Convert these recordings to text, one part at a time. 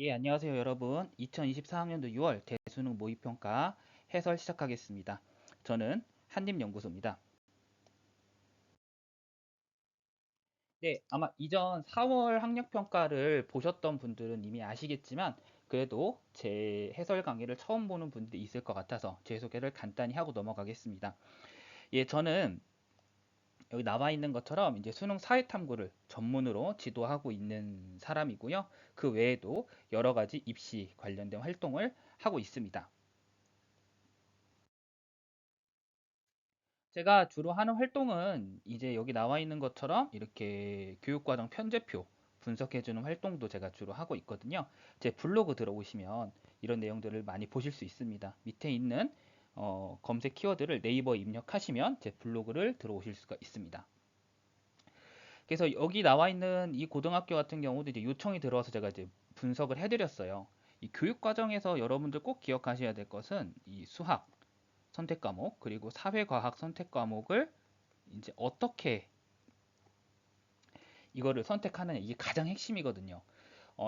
예, 안녕하세요, 여러분. 2024학년도 6월 대수능 모의평가 해설 시작하겠습니다. 저는 한림연구소입니다. 네, 아마 이전 4월 학력평가를 보셨던 분들은 이미 아시겠지만, 그래도 제 해설 강의를 처음 보는 분들이 있을 것 같아서 제 소개를 간단히 하고 넘어가겠습니다. 예, 저는 여기 나와 있는 것처럼 이제 수능 사회 탐구를 전문으로 지도하고 있는 사람이고요. 그 외에도 여러 가지 입시 관련된 활동을 하고 있습니다. 제가 주로 하는 활동은 이제 여기 나와 있는 것처럼 이렇게 교육과정 편제표 분석해주는 활동도 제가 주로 하고 있거든요. 제 블로그 들어오시면 이런 내용들을 많이 보실 수 있습니다. 밑에 있는 검색 키워드를 네이버에 입력하시면 제 블로그를 들어오실 수가 있습니다. 그래서 여기 나와 있는 이 고등학교 같은 경우도 이제 요청이 들어와서 제가 이제 분석을 해드렸어요. 이 교육과정에서 여러분들 꼭 기억하셔야 될 것은 이 수학 선택 과목 그리고 사회과학 선택 과목을 이제 어떻게 이거를 선택하느냐 이게 가장 핵심이거든요.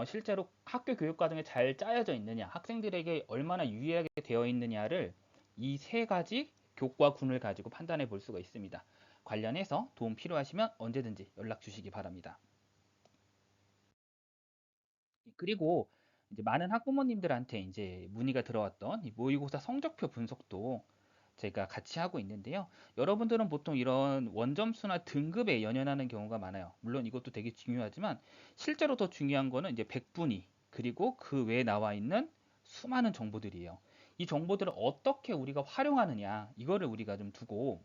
실제로 학교 교육 과정에 잘 짜여져 있느냐, 학생들에게 얼마나 유리하게 되어 있느냐를 이 세 가지 교과군을 가지고 판단해 볼 수가 있습니다. 관련해서 도움 필요하시면 언제든지 연락 주시기 바랍니다. 그리고 이제 많은 학부모님들한테 이제 문의가 들어왔던 이 모의고사 성적표 분석도 제가 같이 하고 있는데요. 여러분들은 보통 이런 원점수나 등급에 연연하는 경우가 많아요. 물론 이것도 되게 중요하지만 실제로 더 중요한 거는 이제 백분위 그리고 그 외에 나와 있는 수많은 정보들이에요. 이 정보들을 어떻게 우리가 활용하느냐 이거를 우리가 좀 두고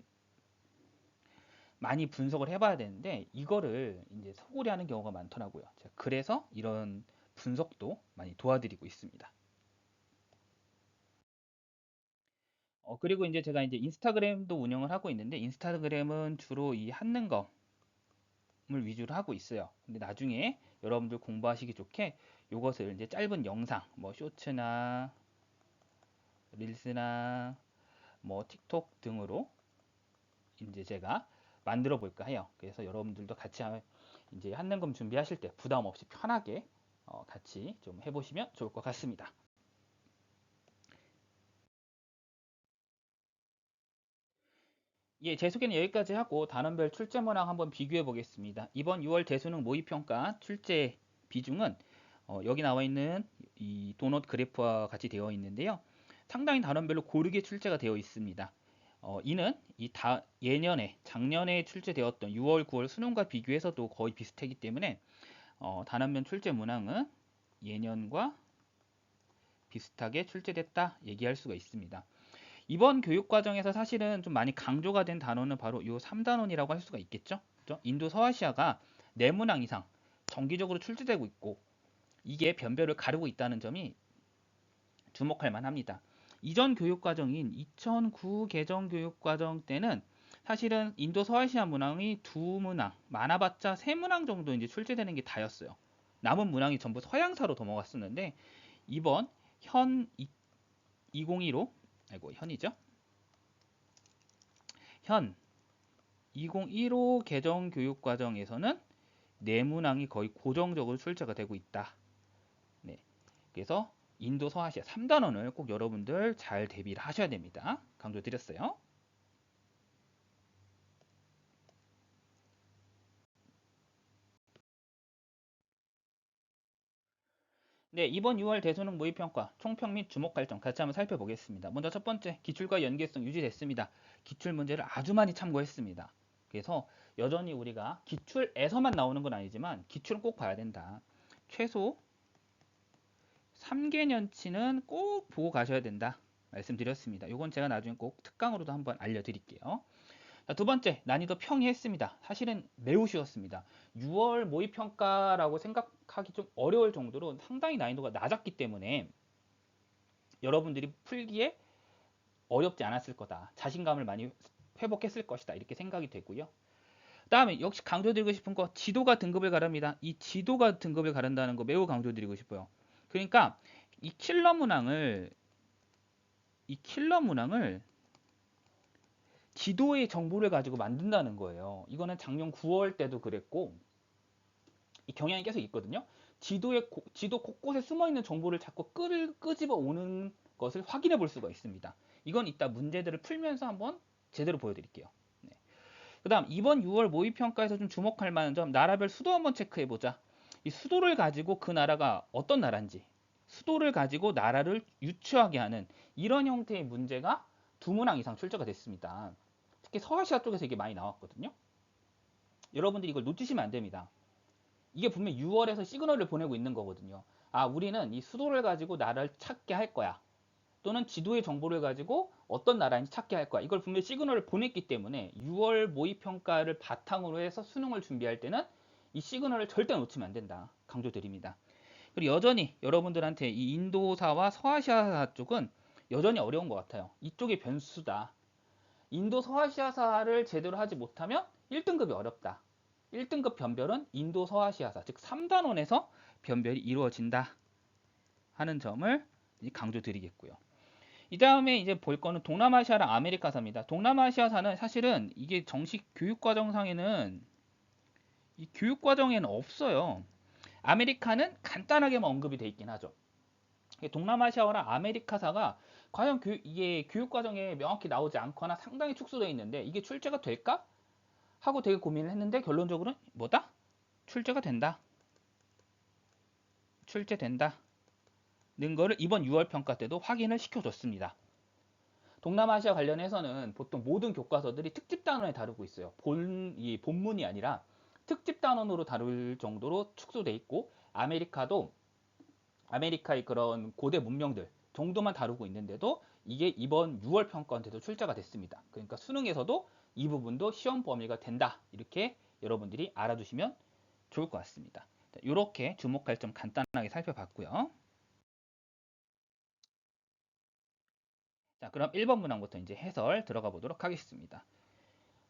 많이 분석을 해봐야 되는데 이거를 이제 소홀히 하는 경우가 많더라고요. 제가 그래서 이런 분석도 많이 도와드리고 있습니다. 그리고 이제 제가 이제 인스타그램도 운영을 하고 있는데 인스타그램은 주로 이 한능검을 위주로 하고 있어요. 근데 나중에 여러분들 공부하시기 좋게 이것을 이제 짧은 영상, 뭐 쇼츠나 릴스나 뭐 틱톡 등으로 이제 제가 만들어 볼까 해요. 그래서 여러분들도 같이 이제 한능검 준비하실 때 부담 없이 편하게 같이 좀 해보시면 좋을 것 같습니다. 예, 제 소개는 여기까지 하고 단원별 출제 문항 한번 비교해 보겠습니다. 이번 6월 대수능 모의평가 출제 비중은 여기 나와 있는 이 도넛 그래프와 같이 되어 있는데요. 상당히 단원별로 고르게 출제가 되어 있습니다. 이는 예년에 작년에 출제되었던 6월, 9월 수능과 비교해서도 거의 비슷하기 때문에 단원별 출제 문항은 예년과 비슷하게 출제됐다 얘기할 수가 있습니다. 이번 교육 과정에서 사실은 좀 많이 강조가 된 단어는 바로 이 3단원이라고 할 수가 있겠죠. 그죠? 인도 서아시아가 4문항 이상 정기적으로 출제되고 있고 이게 변별을 가르고 있다는 점이 주목할 만합니다. 이전 교육 과정인 2009 개정 교육 과정 때는 사실은 인도 서아시아 문항이 2문항, 많아봤자 3문항 정도 이제 출제되는 게 다였어요. 남은 문항이 전부 서양사로 넘어갔었는데 이번 현 2015, 아이고 현이죠. 현 2015 개정 교육 과정에서는 내문항이 거의 고정적으로 출제가 되고 있다. 네. 그래서 인도 서아시아 3단원을 꼭 여러분들 잘 대비를 하셔야 됩니다. 강조드렸어요. 네, 이번 6월 대수능 모의평가 총평 및 주목할 점 같이 한번 살펴보겠습니다. 먼저 첫 번째, 기출과 연계성 유지됐습니다. 기출 문제를 아주 많이 참고했습니다. 그래서 여전히 우리가 기출에서만 나오는 건 아니지만 기출은 꼭 봐야 된다. 최소 3개년치는 꼭 보고 가셔야 된다 말씀드렸습니다. 이건 제가 나중에 꼭 특강으로도 한번 알려드릴게요. 자, 두 번째, 난이도 평이했습니다. 사실은 매우 쉬웠습니다. 6월 모의평가라고 생각하기 좀 어려울 정도로 상당히 난이도가 낮았기 때문에 여러분들이 풀기에 어렵지 않았을 거다. 자신감을 많이 회복했을 것이다. 이렇게 생각이 되고요. 다음에 역시 강조드리고 싶은 거 지도가 등급을 가릅니다. 이 지도가 등급을 가른다는 거 매우 강조드리고 싶어요. 그러니까 이 킬러 문항을 지도의 정보를 가지고 만든다는 거예요. 이거는 작년 9월 때도 그랬고 이 경향이 계속 있거든요. 지도 곳곳에 숨어있는 정보를 자꾸 끄집어 오는 것을 확인해 볼 수가 있습니다. 이건 이따 문제들을 풀면서 한번 제대로 보여드릴게요. 네. 그 다음 이번 6월 모의평가에서 좀 주목할 만한 점, 나라별 수도 한번 체크해 보자. 이 수도를 가지고 그 나라가 어떤 나라인지, 수도를 가지고 나라를 유추하게 하는 이런 형태의 문제가 2문항 이상 출제가 됐습니다. 특히 서아시아 쪽에서 이게 많이 나왔거든요. 여러분들이 이걸 놓치시면 안 됩니다. 이게 분명 6월에서 시그널을 보내고 있는 거거든요. 아, 우리는 이 수도를 가지고 나라를 찾게 할 거야. 또는 지도의 정보를 가지고 어떤 나라인지 찾게 할 거야. 이걸 분명히 시그널을 보냈기 때문에 6월 모의평가를 바탕으로 해서 수능을 준비할 때는 이 시그널을 절대 놓치면 안 된다. 강조드립니다. 그리고 여전히 여러분들한테 이 인도사와 서아시아사 쪽은 여전히 어려운 것 같아요. 이쪽이 변수다. 인도 서아시아사를 제대로 하지 못하면 1등급이 어렵다. 1등급 변별은 인도 서아시아사, 즉 3단원에서 변별이 이루어진다 하는 점을 강조드리겠고요. 이 다음에 이제 볼 거는 동남아시아랑 아메리카사입니다. 동남아시아사는 사실은 이게 정식 교육과정상에는 이 교육과정에는 없어요. 아메리카는 간단하게만 언급이 돼 있긴 하죠. 동남아시아랑 아메리카사가 과연 이게 교육과정에 명확히 나오지 않거나 상당히 축소되어 있는데 이게 출제가 될까? 하고 되게 고민을 했는데 결론적으로는 뭐다? 출제가 된다. 출제된다. 는 거를 이번 6월 평가 때도 확인을 시켜줬습니다. 동남아시아 관련해서는 보통 모든 교과서들이 특집 단원에 다루고 있어요. 이 본문이 아니라 특집 단원으로 다룰 정도로 축소돼 있고 아메리카의 그런 고대 문명들 정도만 다루고 있는데도 이게 이번 6월 평가한테도 출제가 됐습니다. 그러니까 수능에서도 이 부분도 시험 범위가 된다. 이렇게 여러분들이 알아두시면 좋을 것 같습니다. 이렇게 주목할 점 간단하게 살펴봤고요. 자, 그럼 1번 문항부터 이제 해설 들어가 보도록 하겠습니다.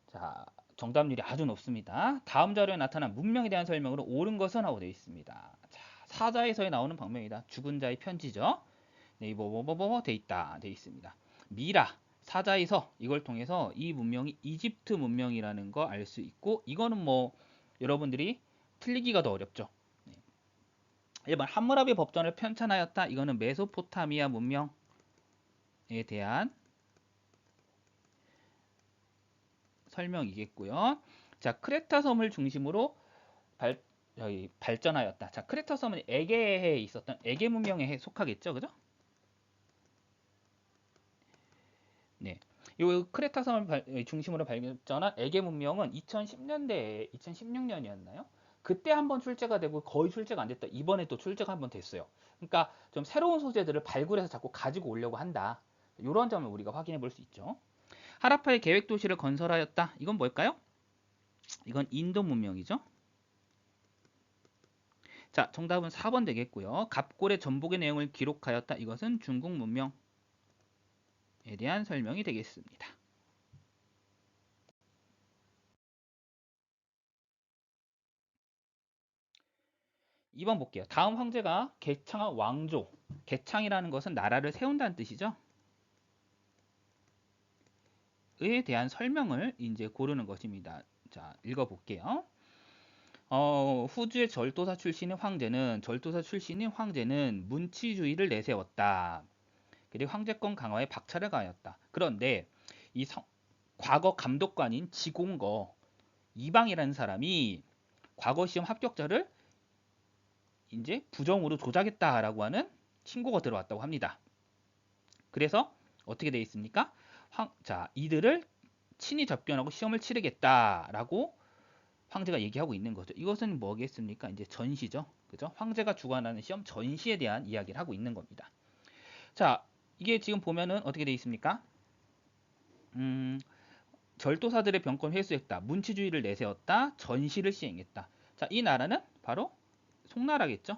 자, 정답률이 아주 높습니다. 다음 자료에 나타난 문명에 대한 설명으로 옳은 것은 하고 되어 있습니다. 자, 사자에서에 나오는 방명이다. 죽은 자의 편지죠. 네, 뭐뭐뭐뭐 돼 있다. 돼 있습니다. 미라, 사자에서 이걸 통해서 이 문명이 이집트 문명이라는 거 알 수 있고 이거는 뭐 여러분들이 틀리기가 더 어렵죠. 네. 1번 함무라비 법전을 편찬하였다. 이거는 메소포타미아 문명에 대한 설명이겠고요. 자, 크레타 섬을 중심으로 발전하였다. 자, 크레타 섬은 에게해에 있었던 에게 문명에 속하겠죠, 그죠? 네, 이 크레타 섬을 중심으로 발전한 에게 문명은 2016년이었나요? 그때 한번 출제가 되고 거의 출제가 안 됐다. 이번에 또 출제가 한번 됐어요. 그러니까 좀 새로운 소재들을 발굴해서 자꾸 가지고 오려고 한다. 이런 점을 우리가 확인해 볼 수 있죠. 하라파의 계획 도시를 건설하였다. 이건 뭘까요? 이건 인도 문명이죠. 자, 정답은 4번 되겠고요. 갑골의 전복의 내용을 기록하였다. 이것은 중국 문명에 대한 설명이 되겠습니다. 2번 볼게요. 다음 황제가 개창한 왕조. 개창이라는 것은 나라를 세운다는 뜻이죠. 에 대한 설명을 이제 고르는 것입니다. 자, 읽어볼게요. 후주의 절도사 출신인 황제는 문치주의를 내세웠다. 그리고 황제권 강화에 박차를 가하였다. 그런데 이 과거 감독관인 지공거 이방이라는 사람이 과거 시험 합격자를 이제 부정으로 조작했다라고 하는 신고가 들어왔다고 합니다. 그래서 어떻게 되어 있습니까? 자, 이들을 친히 접견하고 시험을 치르겠다라고 황제가 얘기하고 있는 거죠. 이것은 뭐겠습니까? 이제 전시죠. 그죠? 황제가 주관하는 시험 전시에 대한 이야기를 하고 있는 겁니다. 자, 이게 지금 보면은 어떻게 되어 있습니까? 절도사들의 병권 회수했다. 문치주의를 내세웠다. 전시를 시행했다. 자, 이 나라는 바로 송나라겠죠.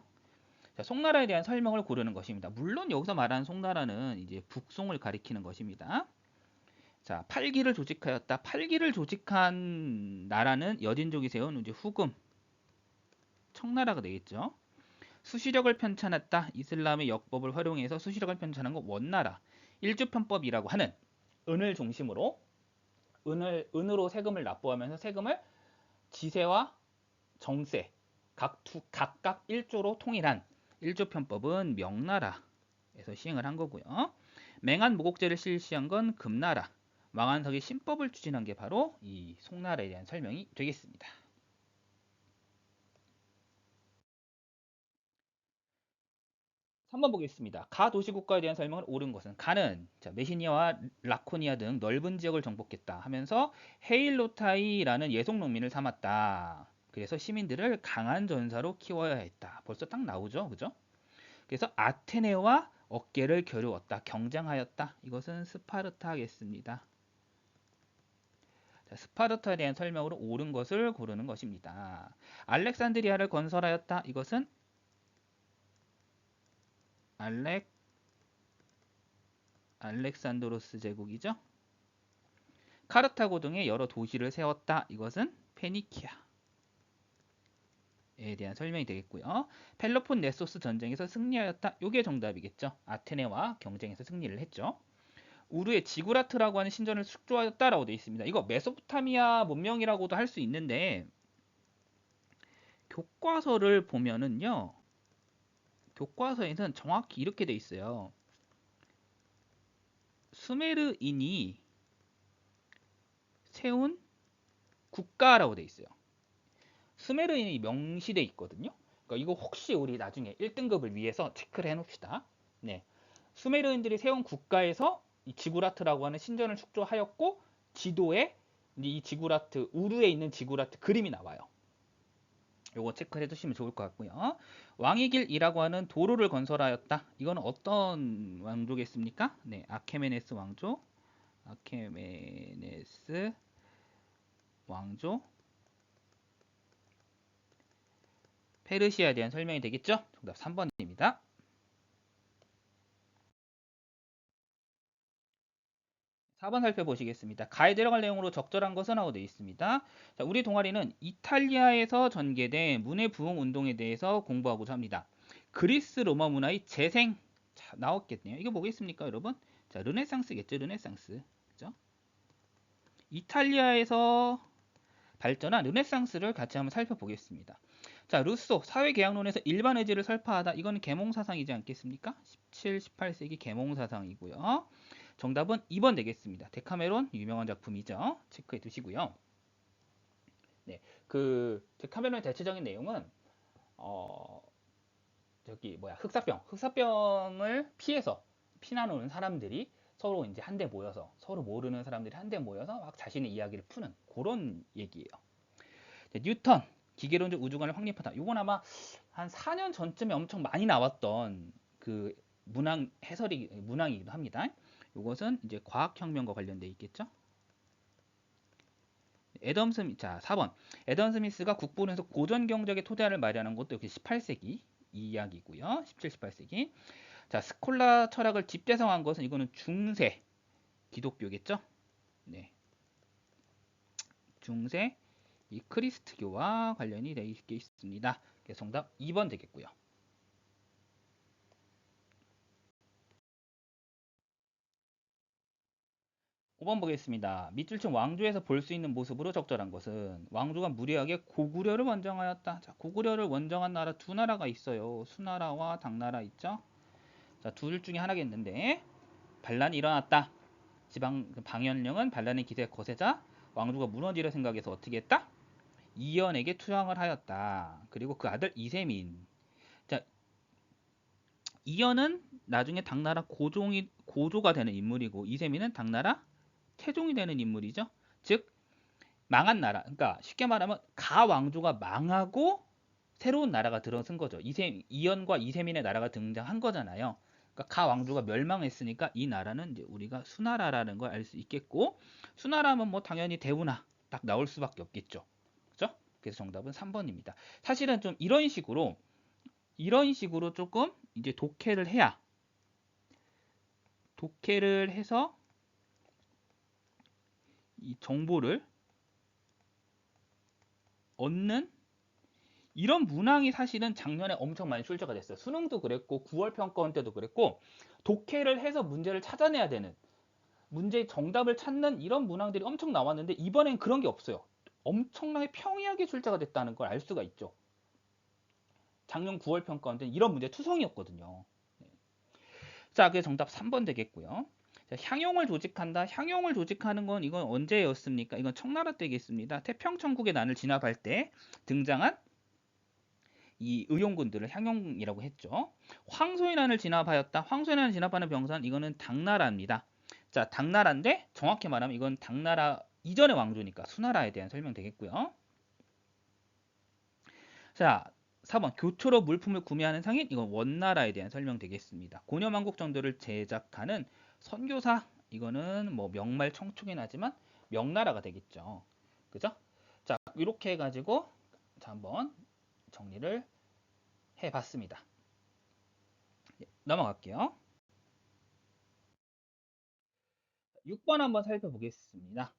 자, 송나라에 대한 설명을 고르는 것입니다. 물론 여기서 말하는 송나라는 이제 북송을 가리키는 것입니다. 자, 팔기를 조직하였다. 팔기를 조직한 나라는 여진족이 세운 이제 후금, 청나라가 되겠죠. 수시력을 편찬했다. 이슬람의 역법을 활용해서 수시력을 편찬한 건 원나라. 일주편법이라고 하는 은을 중심으로 은으로 세금을 납부하면서 세금을 지세와 정세, 각각 1조로 통일한 1조 편법은 명나라에서 시행을 한 거고요. 맹한 모곡죄를 실시한 건 금나라, 왕안석이 신법을 추진한 게 바로 이 송나라에 대한 설명이 되겠습니다. 3번 보겠습니다. 가 도시국가에 대한 설명을 옳은 것은 가는 메시니아와 라코니아 등 넓은 지역을 정복했다 하면서 헤일로타이라는 예속 농민을 삼았다. 그래서 시민들을 강한 전사로 키워야 했다. 벌써 딱 나오죠, 그죠? 그래서 아테네와 어깨를 겨루었다, 경쟁하였다. 이것은 스파르타겠습니다. 자, 스파르타에 대한 설명으로 옳은 것을 고르는 것입니다. 알렉산드리아를 건설하였다. 이것은 알렉산드로스 제국이죠. 카르타고 등의 여러 도시를 세웠다. 이것은 페니키아에 대한 설명이 되겠고요. 펠로폰네소스 전쟁에서 승리하였다. 이게 정답이겠죠. 아테네와 경쟁에서 승리를 했죠. 우르의 지구라트라고 하는 신전을 축조하였다라고 되어 있습니다. 이거 메소포타미아 문명이라고도 할 수 있는데 교과서를 보면은요. 교과서에는 정확히 이렇게 돼 있어요. 수메르인이 세운 국가라고 돼 있어요. 수메르인이 명시돼 있거든요. 그러니까 이거 혹시 우리 나중에 1등급을 위해서 체크를 해놓읍시다. 네, 수메르인들이 세운 국가에서 이 지구라트라고 하는 신전을 축조하였고 지도에 이 지구라트 우르에 있는 지구라트 그림이 나와요. 요거 체크해 두시면 좋을 것 같고요. 왕의 길이라고 하는 도로를 건설하였다. 이거는 어떤 왕조겠습니까? 네, 아케메네스 왕조. 아케메네스 왕조. 페르시아에 대한 설명이 되겠죠? 정답 3번입니다. 4번 살펴보시겠습니다. 가에 들어갈 내용으로 적절한 것은 하고 되어 있습니다. 자, 우리 동아리는 이탈리아에서 전개된 문해 부흥 운동에 대해서 공부하고자 합니다. 그리스 로마 문화의 재생. 자, 나왔겠네요. 이거 뭐겠습니까, 여러분? 자, 르네상스겠죠, 르네상스. 그죠? 이탈리아에서 발전한 르네상스를 같이 한번 살펴보겠습니다. 자, 루소 사회계약론에서 일반 의지를 설파하다. 이거는 계몽사상이지 않겠습니까? 17, 18세기 계몽사상이고요. 정답은 2번 되겠습니다. 데카메론 유명한 작품이죠. 체크해 두시고요. 네, 그 데카메론의 대체적인 내용은 흑사병을 피해서 피난 오는 사람들이 서로 이제 한데 모여서 서로 모르는 사람들이 한데 모여서 막 자신의 이야기를 푸는 그런 얘기예요. 네, 뉴턴 기계론적 우주관을 확립하다. 이건 아마 한 4년 전쯤에 엄청 많이 나왔던 그 문항이기도 합니다. 이것은 이제 과학혁명과 관련돼 있겠죠. 자, 4번. 애덤 스미스가 국본에서 고전 경적의 토대를 마련한 것도 역시 18세기 이야기고요. 17, 18세기. 자, 스콜라 철학을 집대성한 것은 이거는 중세 기독교겠죠. 네. 중세 이 크리스트교와 관련이 되어 있습니다. 그래서 정답 2번 되겠고요. 5번 보겠습니다. 밑줄층 왕조에서 볼 수 있는 모습으로 적절한 것은 왕조가 무리하게 고구려를 원정하였다. 자, 고구려를 원정한 나라 두 나라가 있어요. 수나라와 당나라 있죠. 자, 둘 중에 하나겠는데 반란이 일어났다. 지방 방연령은 반란의 기세가 거세자 왕조가 무너지려 생각해서 어떻게 했다? 이연에게 투항을 하였다. 그리고 그 아들 이세민. 자, 이연은 나중에 당나라 고조가 되는 인물이고 이세민은 당나라 태종이 되는 인물이죠. 즉 망한 나라. 그러니까 쉽게 말하면 가 왕조가 망하고 새로운 나라가 들어선 거죠. 이연과 이세민의 나라가 등장한 거잖아요. 그러니까 가 왕조가 멸망했으니까 이 나라는 이제 우리가 수나라라는 걸 알 수 있겠고 수나라면 뭐 당연히 대우나 딱 나올 수밖에 없겠죠. 그죠? 그래서 정답은 3번입니다. 사실은 좀 이런 식으로 조금 이제 독해를 해서 이 정보를 얻는 이런 문항이 사실은 작년에 엄청 많이 출제가 됐어요. 수능도 그랬고 9월 평가원 때도 그랬고 독해를 해서 문제를 찾아내야 되는 문제의 정답을 찾는 이런 문항들이 엄청 나왔는데 이번엔 그런 게 없어요. 엄청나게 평이하게 출제가 됐다는 걸 알 수가 있죠. 작년 9월 평가원들은 이런 문제 투성이었거든요. 자, 그게 정답 3번 되겠고요. 자, 향용을 조직한다. 향용을 조직하는 건 이건 언제였습니까? 이건 청나라 때겠습니다. 태평천국의 난을 진압할 때 등장한 이 의용군들을 향용이라고 했죠. 황소의 난을 진압하였다. 황소의 난을 진압하는 병사는 이거는 당나라입니다. 자, 당나라인데 정확히 말하면 이건 당나라 이전의 왕조니까 수나라에 대한 설명 되겠고요. 자, 4번 교토로 물품을 구매하는 상인 이건 원나라에 대한 설명 되겠습니다. 고려만국 정도를 제작하는 선교사 이거는 뭐 명말 청축이 나지만 명나라가 되겠죠. 그죠? 자, 이렇게 해가지고 자, 한번 정리를 해봤습니다. 넘어갈게요. 6번 한번 살펴보겠습니다.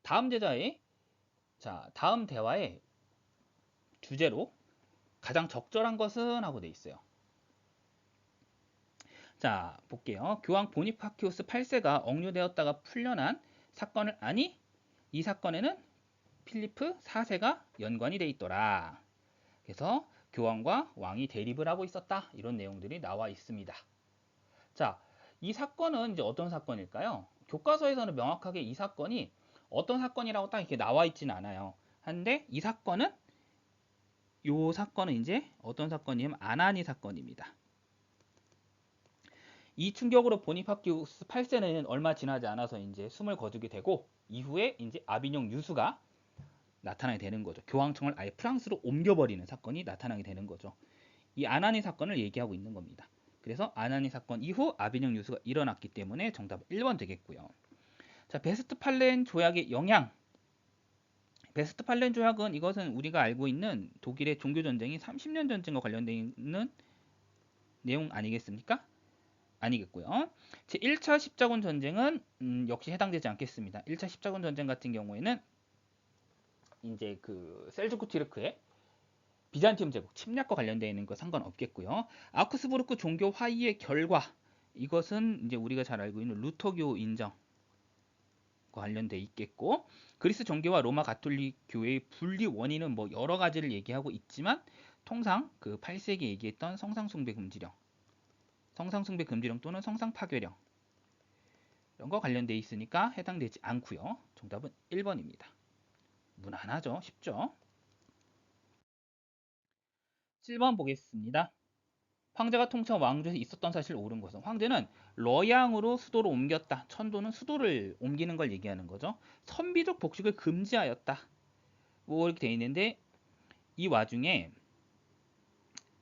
다음 제자의 다음 대화의 주제로 가장 적절한 것은 하고 돼 있어요. 자, 볼게요. 교황 보니파키우스 8세가 억류되었다가 풀려난 사건을 아니? 이 사건에는 필리프 4세가 연관이 돼 있더라. 그래서 교황과 왕이 대립을 하고 있었다. 이런 내용들이 나와 있습니다. 자, 이 사건은 이제 어떤 사건일까요? 교과서에서는 명확하게 이 사건이 어떤 사건이라고 딱 이렇게 나와 있지는 않아요. 한데 이 사건은 요 사건은 이제 어떤 사건이냐면 아나니 사건입니다. 이 충격으로 보니파키우스 8세는 얼마 지나지 않아서 이제 숨을 거두게 되고 이후에 이제 아비뇽 유수가 나타나게 되는 거죠. 교황청을 아예 프랑스로 옮겨버리는 사건이 나타나게 되는 거죠. 이 아나니 사건을 얘기하고 있는 겁니다. 그래서 아나니 사건 이후 아비뇽 유수가 일어났기 때문에 정답 1번 되겠고요. 자, 베스트팔렌 조약의 영향. 베스트팔렌 조약은 이것은 우리가 알고 있는 독일의 종교전쟁이 30년 전쟁과 관련되어 있는 내용 아니겠습니까? 아니겠고요. 제 1차 십자군 전쟁은 역시 해당되지 않겠습니다. 1차 십자군 전쟁 같은 경우에는 이제 그 셀주크 튀르크의 비잔티움 제국 침략과 관련되어 있는 거 상관없겠고요. 아우크스부르크 종교 화의의 결과 이것은 이제 우리가 잘 알고 있는 루터교 인정과 관련돼 있겠고 그리스 정교와 로마 가톨릭 교회의 분리 원인은 뭐 여러 가지를 얘기하고 있지만 통상 그 8세기 얘기했던 성상숭배 금지령 또는 성상 파괴령 이런 거 관련돼 있으니까 해당되지 않고요. 정답은 1번입니다. 무난하죠? 쉽죠? 7번 보겠습니다. 황제가 통치한 왕조에서 있었던 사실을 옳은 것은 황제는 러양으로 수도를 옮겼다. 천도는 수도를 옮기는 걸 얘기하는 거죠. 선비족 복직을 금지하였다. 뭐 이렇게 돼 있는데 이 와중에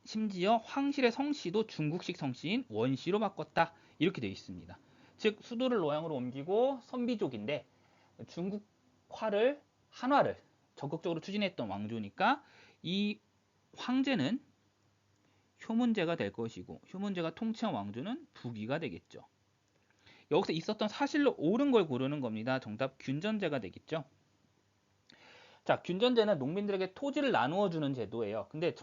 심지어 황실의 성씨도 중국식 성씨인 원씨로 바꿨다. 이렇게 돼 있습니다. 즉 수도를 러양으로 옮기고 선비족인데 중국화를 한화를 적극적으로 추진했던 왕조니까 이 황제는 효문제가 될 것이고 효문제가 통치한 왕조는 부귀가 되겠죠. 여기서 있었던 사실로 옳은 걸 고르는 겁니다. 정답 균전제가 되겠죠. 자, 균전제는 농민들에게 토지를 나누어 주는 제도예요. 근데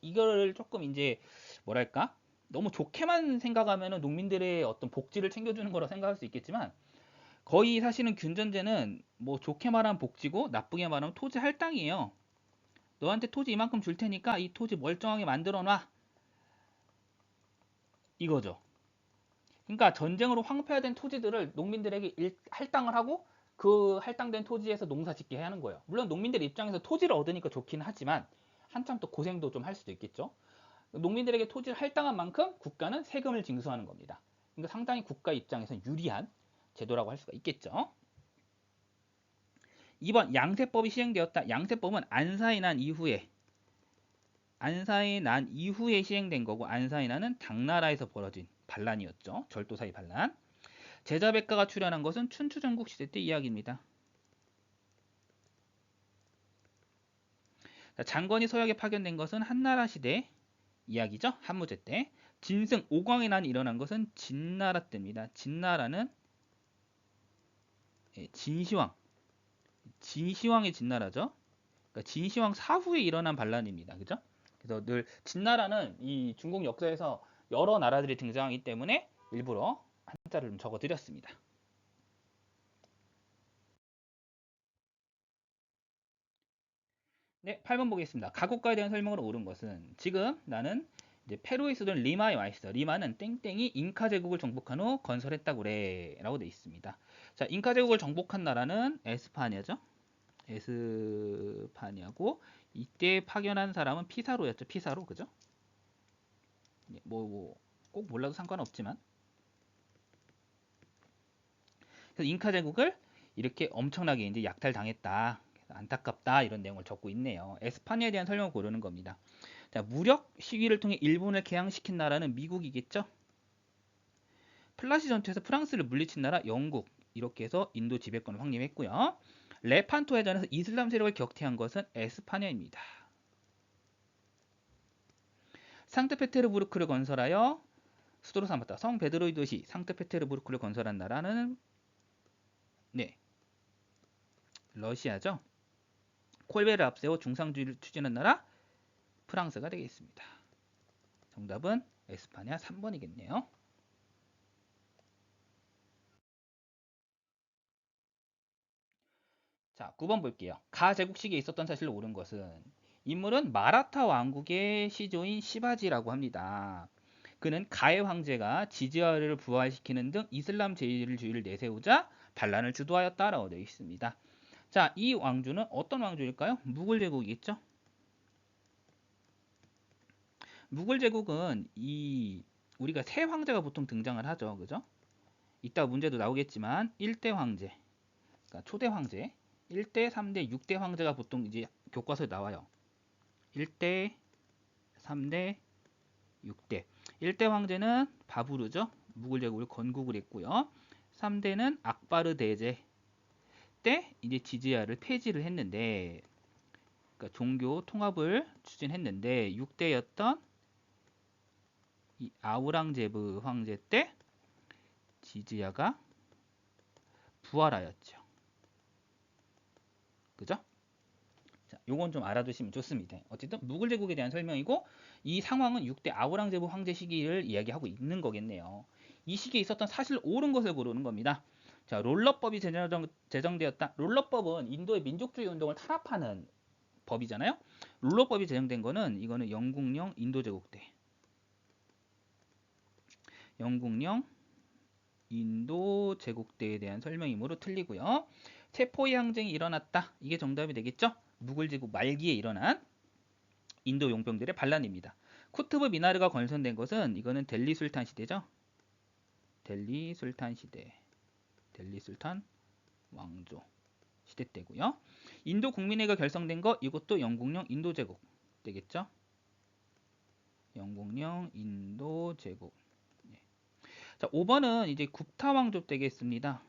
이거를 조금 이제 뭐랄까? 너무 좋게만 생각하면은 농민들의 어떤 복지를 챙겨주는 거라 생각할 수 있겠지만 거의 사실은 균전제는 뭐 좋게 말하면 복지고 나쁘게 말하면 토지 할당이에요. 너한테 토지 이만큼 줄 테니까 이 토지 멀쩡하게 만들어 놔. 이거죠. 그러니까 전쟁으로 황폐화된 토지들을 농민들에게 할당을 하고 그 할당된 토지에서 농사 짓게 하는 거예요. 물론 농민들 입장에서 토지를 얻으니까 좋긴 하지만 한참 또 고생도 좀 할 수도 있겠죠. 농민들에게 토지를 할당한 만큼 국가는 세금을 징수하는 겁니다. 그러니까 상당히 국가 입장에서 유리한 제도라고 할 수가 있겠죠. 2번 양세법이 시행되었다. 양세법은 안사에 난 이후에 시행된 거고 안사에 난은 당나라에서 벌어진 반란이었죠. 절도사의 반란. 제자백가가 출현한 것은 춘추전국 시대 때 이야기입니다. 장건이 서역에 파견된 것은 한나라 시대 이야기죠. 한무제 때. 진승 오광의 난이 일어난 것은 진나라 때입니다. 진나라는 진시황의 진나라죠. 그러니까 진시황 사후에 일어난 반란입니다. 그죠? 그래서 늘 진나라는 이 중국 역사에서 여러 나라들이 등장하기 때문에 일부러 한자를 좀 적어 드렸습니다. 네, 8번 보겠습니다. 가국가에 대한 설명으로 옳은 것은 지금 나는 이제 페루에 있었던 리마에 와 있어. 리마는 땡땡이 잉카 제국을 정복한 후 건설했다고 그래 라고 돼 있습니다. 자, 잉카 제국을 정복한 나라는 에스파냐죠. 에스파냐고 이때 파견한 사람은 피사로였죠. 피사로 그죠? 꼭 몰라도 상관없지만 그래서 잉카 제국을 이렇게 엄청나게 이제 약탈당했다. 안타깝다 이런 내용을 적고 있네요. 에스파냐에 대한 설명을 고르는 겁니다. 자, 무력 시위를 통해 일본을 개항시킨 나라는 미국이겠죠? 플라시 전투에서 프랑스를 물리친 나라 영국. 이렇게 해서 인도 지배권을 확립했고요. 레판토 해전에서 이슬람 세력을 격퇴한 것은 에스파냐입니다. 상트페테르부르크를 건설하여 수도로 삼았다. 성 베드로이 도시 상트페테르부르크를 건설한 나라는 네, 러시아죠. 콜베를 앞세워 중상주의를 추진한 나라 프랑스가 되겠습니다. 정답은 에스파냐 3번이겠네요. 자, 9번 볼게요. 가 제국 시기에 있었던 사실로 옳은 것은 인물은 마라타 왕국의 시조인 시바지라고 합니다. 그는 가해 황제가 지지아를 부활시키는 등 이슬람 제일주의를 내세우자 반란을 주도하였다라고 되어 있습니다. 자, 이 왕주는 어떤 왕조일까요? 무굴 제국이겠죠? 무굴 제국은 우리가 세 황제가 보통 등장을 하죠. 그죠? 이따 문제도 나오겠지만 1대 황제, 그러니까 초대 황제, 1대, 3대, 6대 황제가 보통 이제 교과서에 나와요. 1대, 3대, 6대. 1대 황제는 바부르죠. 무굴 제국을 건국을 했고요. 3대는 악바르 대제 때 이제 지지야를 폐지를 했는데, 그러니까 종교 통합을 추진했는데 6대였던 이 아우랑제브 황제 때 지지야가 부활하였죠. 그죠? 자, 요건 좀 알아두시면 좋습니다. 어쨌든 무굴 제국에 대한 설명이고 이 상황은 6대 아우랑제브 황제 시기를 이야기하고 있는 거겠네요. 이 시기에 있었던 사실 옳은 것을 고르는 겁니다. 자, 롤러법이 제정되었다. 롤러법은 인도의 민족주의 운동을 탄압하는 법이잖아요. 롤러법이 제정된 거는 이거는 영국령 인도 제국 때. 영국령 인도 제국 때에 대한 설명이므로 틀리고요. 세포의 항쟁이 일어났다. 이게 정답이 되겠죠? 무굴 제국 말기에 일어난 인도 용병들의 반란입니다. 쿠투브 미나르가 건설된 것은 이거는 델리 술탄 시대죠. 델리 술탄 시대. 델리 술탄 왕조 시대 때고요. 인도 국민회가 결성된 거 이것도 영국령 인도 제국 되겠죠? 영국령 인도 제국. 네. 자, 5번은 이제 굽타 왕조 되겠습니다.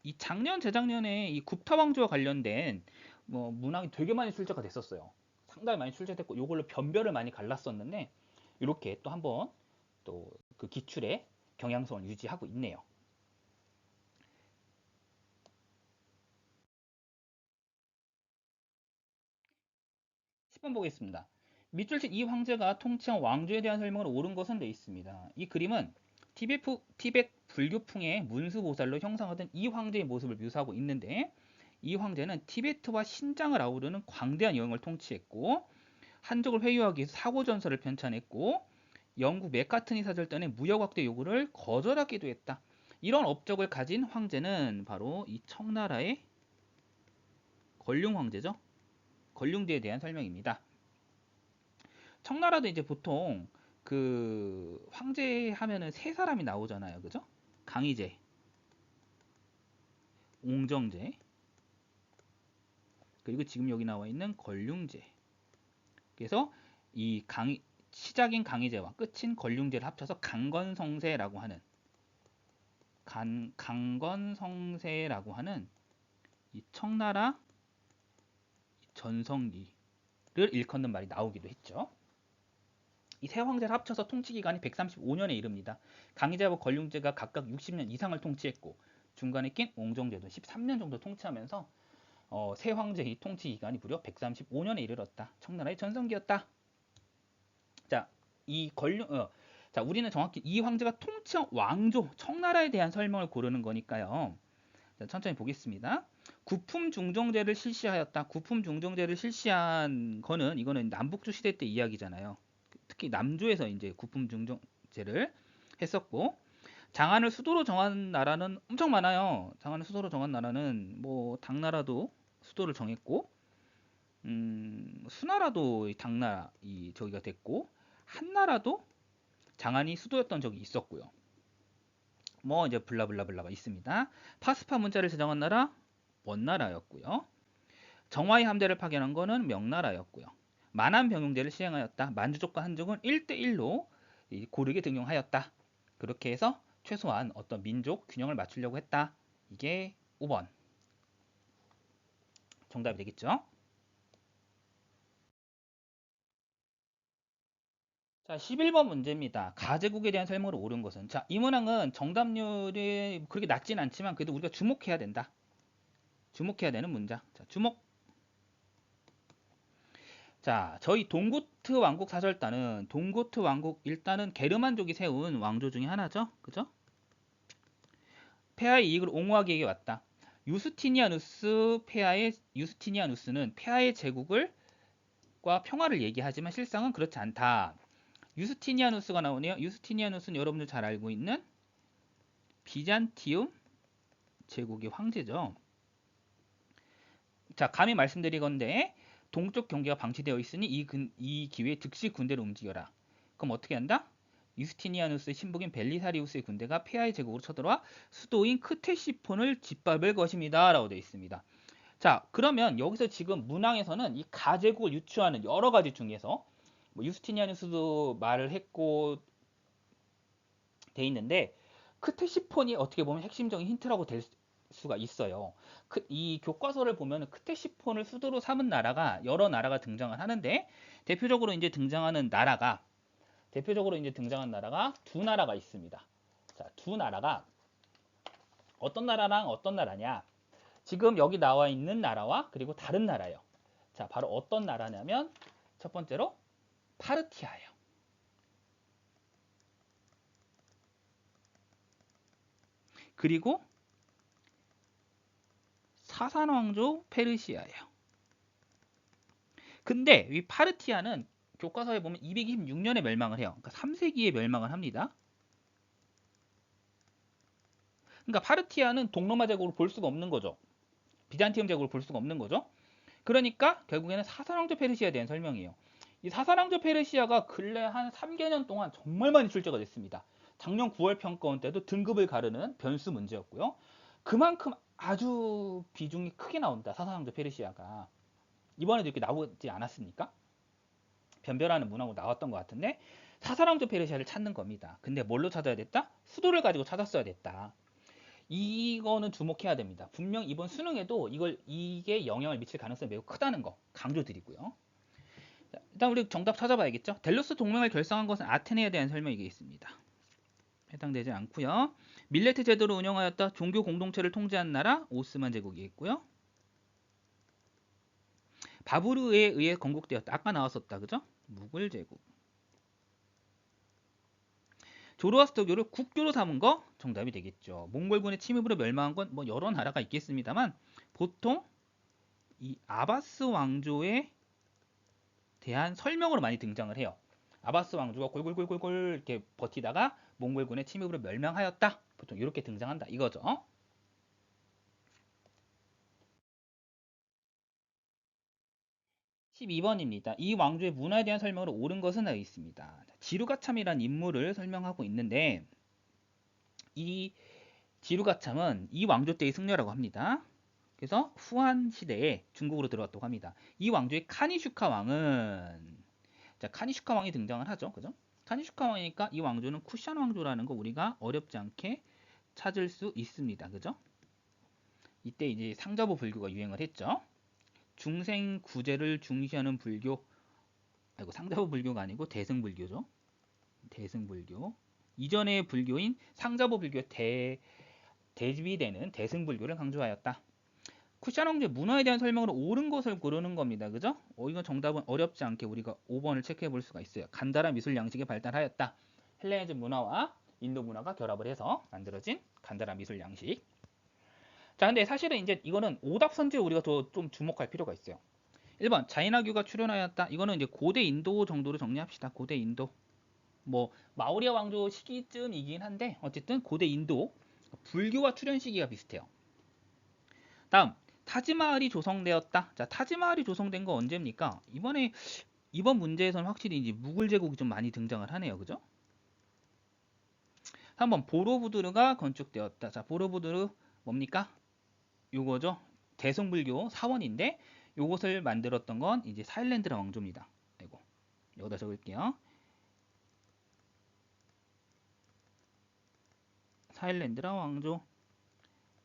이 작년 재작년에 이 굽타 왕조와 관련된 문항이 되게 많이 출제가 됐었어요. 상당히 많이 출제됐고 이걸로 변별을 많이 갈랐었는데 이렇게 또 한번 또 그 기출의 경향성을 유지하고 있네요. 10번 보겠습니다. 밑줄 친 이 황제가 통치한 왕조에 대한 설명을 옳은 것은 되어 있습니다. 이 그림은 티벳 불교풍의 문수보살로 형상화된 이 황제의 모습을 묘사하고 있는데 이 황제는 티베트와 신장을 아우르는 광대한 영역을 통치했고 한족을 회유하기 위해서 사고전설을 편찬했고 영국 맥카트니 사절단의 무역 확대 요구를 거절하기도 했다. 이런 업적을 가진 황제는 바로 이 청나라의 걸륭 황제죠. 걸륭제에 대한 설명입니다. 청나라도 이제 보통 그 황제 하면은 세 사람이 나오잖아요. 그죠? 강희제, 옹정제, 그리고 지금 여기 나와 있는 걸륭제. 그래서 이 시작인 강희제와 끝인 걸륭제를 합쳐서 강건성세라고 하는 강건성세라고 하는 이 청나라 전성기를 일컫는 말이 나오기도 했죠. 이 세 황제를 합쳐서 통치 기간이 135년에 이릅니다. 강희제와 걸륭제가 각각 60년 이상을 통치했고 중간에 낀 옹정제도 13년 정도 통치하면서 세 황제의 통치 기간이 무려 135년에 이르렀다. 청나라의 전성기였다. 자, 우리는 정확히 이 황제가 통치한 왕조, 청나라에 대한 설명을 고르는 거니까요. 자, 천천히 보겠습니다. 구품 중정제를 실시하였다. 구품 중정제를 실시한 거는 이거는 남북조 시대 때 이야기잖아요. 특히 남조에서 이제 구품 중정제를 했었고, 장안을 수도로 정한 나라는 엄청 많아요. 장안을 수도로 정한 나라는 뭐 당나라도 수도를 정했고, 수나라도 당나라 이 저기가 됐고, 한나라도 장안이 수도였던 적이 있었고요. 뭐 이제 블라블라블라가 있습니다. 파스파 문자를 제정한 나라 원나라였고요. 정화의 함대를 파견한 거는 명나라였고요. 만안 병용제를 시행하였다. 만주족과 한족은 1대1로 고르게 등용하였다. 그렇게 해서 최소한 어떤 민족 균형을 맞추려고 했다. 이게 5번 정답이 되겠죠. 자, 11번 문제입니다. 가제국에 대한 설명으로 옳은 것은? 자, 이 문항은 정답률이 그렇게 낮진 않지만 그래도 우리가 주목해야 된다. 주목해야 되는 문장. 자, 주목. 자, 저희 동고트 왕국 사절단은 동고트 왕국 일단은 게르만족이 세운 왕조 중에 하나죠. 그죠? 폐하의 이익을 옹호하기 위해 왔다. 유스티니아누스는 폐하의 제국을 과 평화를 얘기하지만 실상은 그렇지 않다. 유스티니아누스가 나오네요. 유스티니아누스는 여러분들 잘 알고 있는 비잔티움 제국의 황제죠. 자, 감히 말씀드리건데 동쪽 경계가 방치되어 있으니 이 기회에 즉시 군대를 움직여라. 그럼 어떻게 한다? 유스티니아누스의 신복인 벨리사리우스의 군대가 폐하의 제국으로 쳐들어와 수도인 크테시폰을 짓밟을 것입니다. 라고 되어 있습니다. 자, 그러면 여기서 지금 문항에서는 이 가제국을 유추하는 여러 가지 중에서 뭐 유스티니아누스도 말을 했고 돼 있는데 크테시폰이 어떻게 보면 핵심적인 힌트라고 될 수가 있어요. 이 교과서를 보면 크테시폰을 수도로 삼은 나라가 여러 나라가 등장을 하는데 대표적으로 이제 등장한 나라가 두 나라가 있습니다. 자, 두 나라가 어떤 나라랑 어떤 나라냐? 지금 여기 나와 있는 나라와 그리고 다른 나라예요. 자, 바로 어떤 나라냐면 첫 번째로 파르티아예요. 그리고 사산왕조 페르시아예요. 근데 이 파르티아는 교과서에 보면 226년에 멸망을 해요. 그러니까 3세기에 멸망을 합니다. 그러니까 파르티아는 동로마 제국을 볼 수가 없는 거죠. 비잔티움 제국을 볼 수가 없는 거죠. 그러니까 결국에는 사사왕조 페르시아에 대한 설명이에요. 이 사사왕조 페르시아가 근래 한 3개년 동안 정말 많이 출제가 됐습니다. 작년 9월 평가원 때도 등급을 가르는 변수 문제였고요. 그만큼 아주 비중이 크게 나온다. 사사왕조 페르시아가. 이번에도 이렇게 나오지 않았습니까? 변별하는 문항으로 나왔던 것 같은데 사사왕조 페르시아를 찾는 겁니다. 근데 뭘로 찾아야 됐다? 수도를 가지고 찾았어야 됐다. 이거는 주목해야 됩니다. 분명 이번 수능에도 이게 영향을 미칠 가능성이 매우 크다는 거 강조드리고요. 자, 일단 우리 정답 찾아봐야겠죠. 델로스 동맹을 결성한 것은 아테네에 대한 설명이겠습니다. 해당되지 않고요. 밀레트 제도를 운영하였다. 종교 공동체를 통제한 나라 오스만 제국이겠고요. 바브르에 의해 건국되었다. 아까 나왔었다. 그죠? 무굴 제국. 조로아스터교를 국교로 삼은 거 정답이 되겠죠. 몽골군의 침입으로 멸망한 건 뭐 여러 나라가 있겠습니다만 보통 이 아바스 왕조에 대한 설명으로 많이 등장을 해요. 아바스 왕조가 골골골골골 이렇게 버티다가 몽골군의 침입으로 멸망하였다. 보통 이렇게 등장한다 이거죠. 12번입니다. 이 왕조의 문화에 대한 설명으로 옳은 것은 되어 있습니다. 지루가참이란 인물을 설명하고 있는데 이 지루가참은 이 왕조 때의 승려라고 합니다. 그래서 후한 시대에 중국으로 들어왔다고 합니다. 이 왕조의 카니슈카 왕은 자, 카니슈카 왕이 등장을 하죠. 그죠? 카니슈카 왕이니까 이 왕조는 쿠샨 왕조라는 거 우리가 어렵지 않게 찾을 수 있습니다. 그죠? 이때 이제 상자부 불교가 유행을 했죠. 중생 구제를 중시하는 불교, 아이고 상자부 불교가 아니고 대승불교죠. 대승불교. 이전의 불교인 상자부 불교 대비되는 대승불교를 강조하였다. 쿠션 왕조의 문화에 대한 설명으로 옳은 것을 고르는 겁니다. 그죠? 이거 정답은 어렵지 않게 우리가 5번을 체크해 볼 수가 있어요. 간단한 미술 양식이 발달하였다. 헬레니즘 문화와 인도 문화가 결합을 해서 만들어진 간단한 미술 양식. 자, 근데 사실은 이제 이거는 오답 선지에 우리가 더 좀 주목할 필요가 있어요. 1번 자이나규가 출현하였다. 이거는 이제 고대 인도 정도로 정리합시다. 고대 인도. 뭐 마우리아 왕조 시기쯤이긴 한데 어쨌든 고대 인도 불교와 출현 시기가 비슷해요. 다음 타지마할이 조성되었다. 자, 타지마할이 조성된 거 언제입니까? 이번 문제에서는 확실히 이제 무굴 제국이 좀 많이 등장을 하네요. 그죠? 3번 보로부두르가 건축되었다. 자, 보로부두르 뭡니까? 요거죠. 대승불교 사원인데 요것을 만들었던 건 이제 사일렌드라 왕조입니다. 아이고. 여기다 적을게요. 사일렌드라 왕조.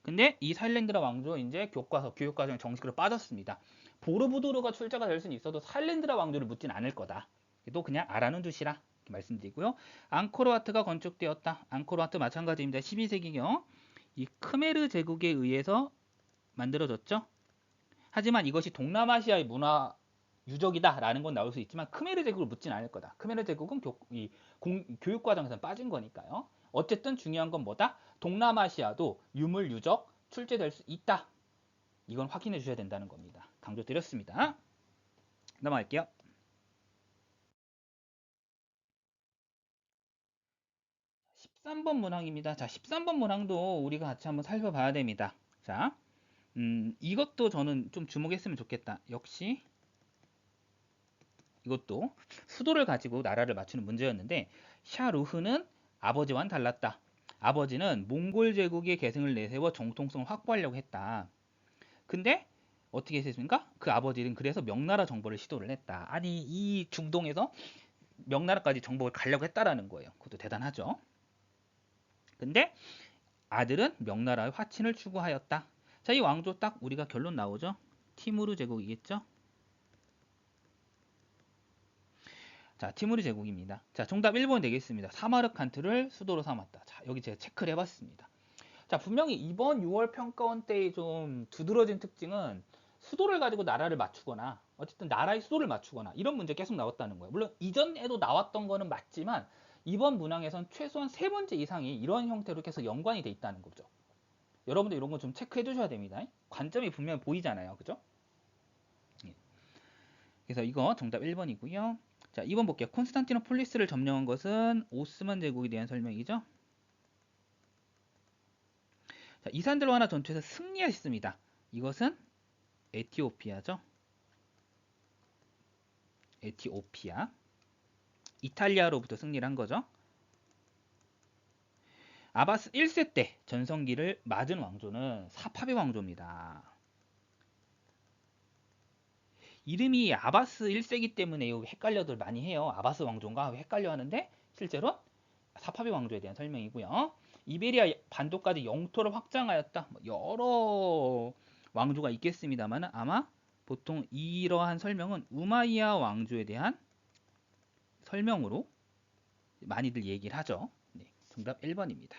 근데 이 사일렌드라 왕조 이제 교육과정에 정식으로 빠졌습니다. 보르부두르가 출제가 될 수는 있어도 사일렌드라 왕조를 묻진 않을 거다. 또 그냥 알아는 두시라 이렇게 말씀드리고요. 앙코르와트가 건축되었다. 앙코르와트 마찬가지입니다. 12세기경 이 크메르 제국에 의해서 만들어졌죠. 하지만 이것이 동남아시아의 문화 유적이다라는 건 나올 수 있지만 크메르 제국을 묻진 않을 거다. 크메르 제국은 교육 과정에서 빠진 거니까요. 어쨌든 중요한 건 뭐다? 동남아시아도 유물 유적 출제될 수 있다. 이건 확인해 주셔야 된다는 겁니다. 강조드렸습니다. 넘어갈게요. 13번 문항입니다. 자, 13번 문항도 우리가 같이 한번 살펴봐야 됩니다. 자, 이것도 저는 좀 주목했으면 좋겠다. 역시 이것도 수도를 가지고 나라를 맞추는 문제였는데 샤루흐는 아버지와는 달랐다. 아버지는 몽골 제국의 계승을 내세워 정통성을 확보하려고 했다. 근데 어떻게 했습니까? 그 아버지는 그래서 명나라 정벌을 시도를 했다. 아니 이 중동에서 명나라까지 정복을 가려고 했다라는 거예요. 그것도 대단하죠. 근데 아들은 명나라의 화친을 추구하였다. 자, 이 왕조 딱 우리가 결론 나오죠. 티무르 제국이겠죠. 자, 티무르 제국입니다. 자, 정답 1번 되겠습니다. 사마르칸트를 수도로 삼았다. 자, 여기 제가 체크를 해봤습니다. 자, 분명히 이번 6월 평가원 때의 좀 두드러진 특징은 수도를 가지고 나라를 맞추거나 어쨌든 나라의 수도를 맞추거나 이런 문제 계속 나왔다는 거예요. 물론 이전에도 나왔던 거는 맞지만 이번 문항에선 최소한 3문제 이상이 이런 형태로 계속 연관이 돼 있다는 거죠. 여러분들 이런 거 좀 체크해 두셔야 됩니다. 관점이 분명히 보이잖아요. 그죠? 예. 그래서 이거 정답 1번이고요. 자, 2번 볼게요. 콘스탄티노폴리스를 점령한 것은 오스만 제국에 대한 설명이죠. 자, 이산드로하나 전투에서 승리하였습니다. 이것은 에티오피아죠. 에티오피아. 이탈리아로부터 승리를 한 거죠. 아바스 1세 때 전성기를 맞은 왕조는 사파비 왕조입니다. 이름이 아바스 1세기 때문에 헷갈려들 많이 해요. 아바스 왕조인가 헷갈려 하는데 실제로 사파비 왕조에 대한 설명이고요. 이베리아 반도까지 영토를 확장하였다. 여러 왕조가 있겠습니다만 아마 보통 이러한 설명은 우마이야 왕조에 대한 설명으로 많이들 얘기를 하죠. 네, 정답 1번입니다.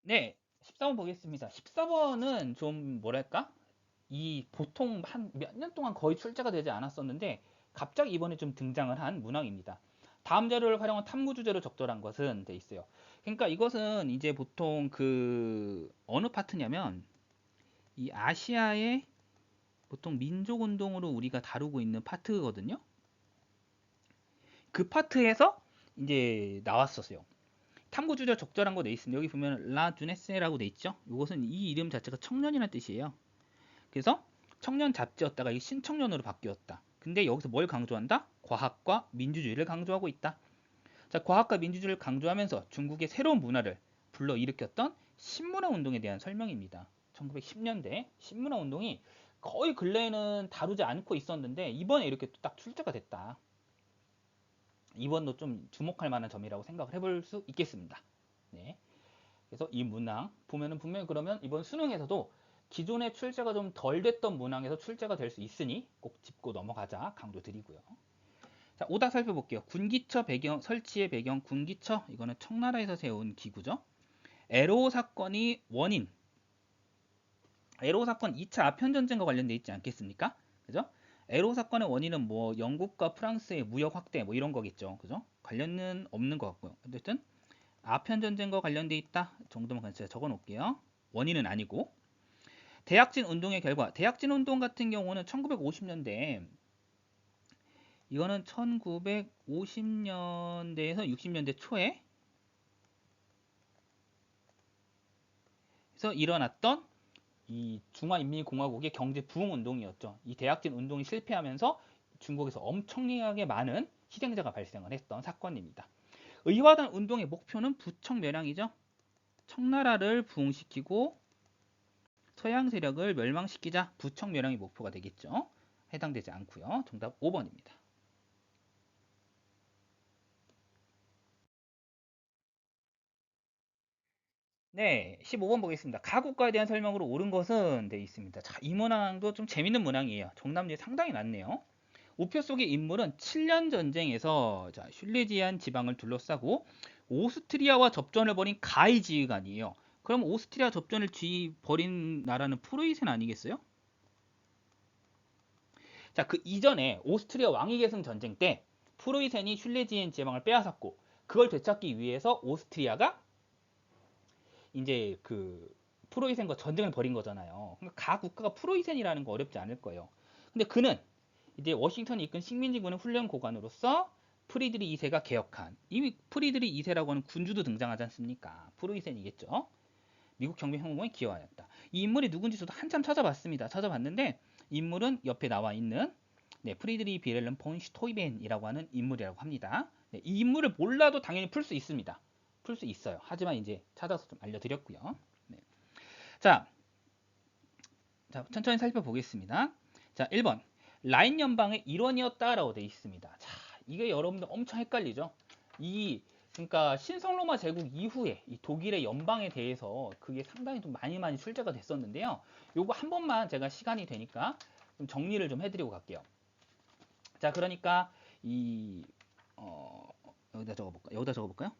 네, 14번 보겠습니다. 14번은 좀 뭐랄까? 이 보통 한 몇 년 동안 거의 출제가 되지 않았었는데 갑자기 이번에 좀 등장을 한 문항입니다. 다음 자료를 활용한 탐구 주제로 적절한 것은 돼 있어요. 그러니까 이것은 이제 보통 그 어느 파트냐면 이 아시아의 보통 민족 운동으로 우리가 다루고 있는 파트거든요. 그 파트에서 이제 나왔었어요. 탐구 주제 적절한 거 돼 있습니다. 여기 보면 라 주네세라고 돼 있죠. 이것은 이 이름 자체가 청년이라는 뜻이에요. 그래서 청년 잡지였다가 이 신청년으로 바뀌었다. 근데 여기서 뭘 강조한다? 과학과 민주주의를 강조하고 있다. 자, 과학과 민주주의를 강조하면서 중국의 새로운 문화를 불러일으켰던 신문화 운동에 대한 설명입니다. 1910년대 신문화 운동이 거의 근래에는 다루지 않고 있었는데 이번에 이렇게 딱 출제가 됐다. 이번도 좀 주목할 만한 점이라고 생각을 해볼 수 있겠습니다. 네. 그래서 이 문항 보면은 분명히 그러면 이번 수능에서도 기존에 출제가 좀 덜 됐던 문항에서 출제가 될 수 있으니 꼭 짚고 넘어가자 강조드리고요. 자, 오답 살펴볼게요. 군기처 배경 설치의 배경 군기처 이거는 청나라에서 세운 기구죠. 에로 사건이 원인. 에로 사건 2차 아편 전쟁과 관련돼 있지 않겠습니까? 그죠? 에로 사건의 원인은 뭐 영국과 프랑스의 무역 확대 뭐 이런 거겠죠. 그죠? 관련은 없는 것 같고요. 어쨌든 아편 전쟁과 관련돼 있다 정도만 그냥 제가 적어 놓을게요. 원인은 아니고. 대약진 운동의 결과, 대약진 운동 같은 경우는 1950년대, 이거는 1950년대에서 60년대 초에 서 일어났던 이 중화인민공화국의 경제 부흥 운동이었죠. 이 대약진 운동이 실패하면서 중국에서 엄청나게 많은 희생자가 발생을 했던 사건입니다. 의화단 운동의 목표는 부청멸항이죠. 청나라를 부흥시키고 서양 세력을 멸망시키자, 부청멸항이 목표가 되겠죠. 해당되지 않고요. 정답 5번입니다. 네, 15번 보겠습니다. 가국가에 대한 설명으로 옳은 것은 돼 있습니다. 자, 이 문항도 좀 재밌는 문항이에요. 정답률이 상당히 낮네요. 우표 속의 인물은 7년 전쟁에서 자, 슐레지안 지방을 둘러싸고 오스트리아와 접전을 벌인 가이 지휘관이에요. 그럼 오스트리아 접전을 벌인 나라는 프로이센 아니겠어요? 자, 그 이전에 오스트리아 왕위계승 전쟁 때 프로이센이 슐레지안 지방을 빼앗았고, 그걸 되찾기 위해서 오스트리아가 이제 그 프로이센과 전쟁을 벌인 거잖아요. 그러니까 가 국가가 프로이센이라는 거 어렵지 않을 거예요. 근데 그는 이제 워싱턴이 이끈 식민지군의 훈련 고관으로서 프리드리 2세가 개혁한, 이미 프리드리 2세라고 하는 군주도 등장하지 않습니까? 프로이센이겠죠. 미국 혁명에 기여하였다. 이 인물이 누군지 저도 한참 찾아봤습니다. 찾아봤는데 인물은 옆에 나와 있는 네, 프리드리 비렐름 폰 슈토이벤이라고 하는 인물이라고 합니다. 네, 이 인물을 몰라도 당연히 풀 수 있습니다. 풀 수 있어요. 하지만 이제 찾아서 좀 알려드렸고요. 네. 자, 천천히 살펴보겠습니다. 자, 1번. 라인 연방의 일원이었다라고 되어 있습니다. 자, 이게 여러분들 엄청 헷갈리죠? 그러니까 신성로마 제국 이후에 이 독일의 연방에 대해서 그게 상당히 좀 많이 출제가 됐었는데요. 요거 한 번만 제가 시간이 되니까 좀 정리를 좀 해드리고 갈게요. 자, 그러니까 이 여기다 적어볼까? 여기다 적어볼까요?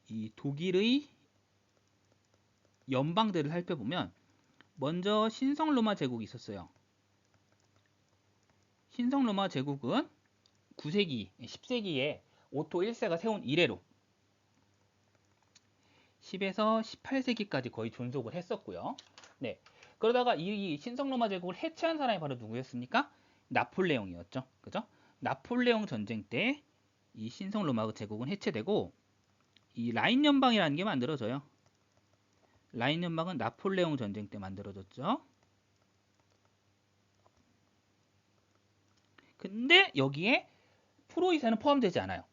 이 독일의 연방들을 살펴보면 먼저 신성로마 제국이 있었어요. 신성로마 제국은 9세기, 10세기에 오토 1세가 세운 이래로 10에서 18세기까지 거의 존속을 했었고요. 네. 그러다가 이 신성로마 제국을 해체한 사람이 바로 누구였습니까? 나폴레옹이었죠. 그죠? 나폴레옹 전쟁 때 이 신성로마 제국은 해체되고 이 라인 연방이라는 게 만들어져요. 라인 연방은 나폴레옹 전쟁 때 만들어졌죠. 근데 여기에 프로이센은 포함되지 않아요.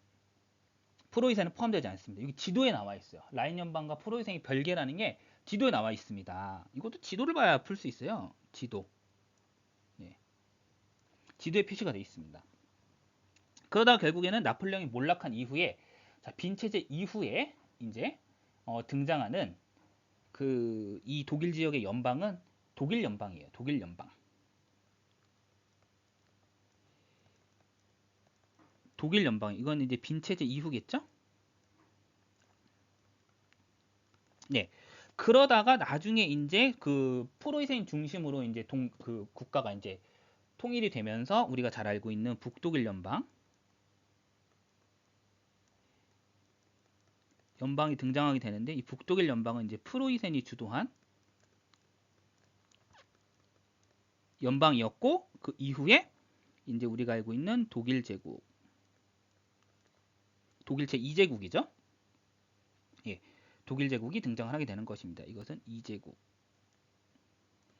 프로이센은 포함되지 않습니다. 여기 지도에 나와 있어요. 라인 연방과 프로이센이 별개라는 게 지도에 나와 있습니다. 이것도 지도를 봐야 풀 수 있어요. 지도. 예. 지도에 표시가 되어 있습니다. 그러다가 결국에는 나폴레옹이 몰락한 이후에 빈체제 이후에 이제 등장하는 이 독일 지역의 연방은 독일 연방이에요. 독일 연방. 독일 연방. 이건 이제 빈체제 이후겠죠? 네. 그러다가 나중에 이제 그 프로이센 중심으로 이제 그 국가가 이제 통일이 되면서 우리가 잘 알고 있는 북독일 연방이 등장하게 되는데, 이 북독일 연방은 이제 프로이센이 주도한 연방이었고, 그 이후에 이제 우리가 알고 있는 독일 제국, 독일 제2제국이죠. 예. 독일 제국이 등장을 하게 되는 것입니다. 이것은 2제국.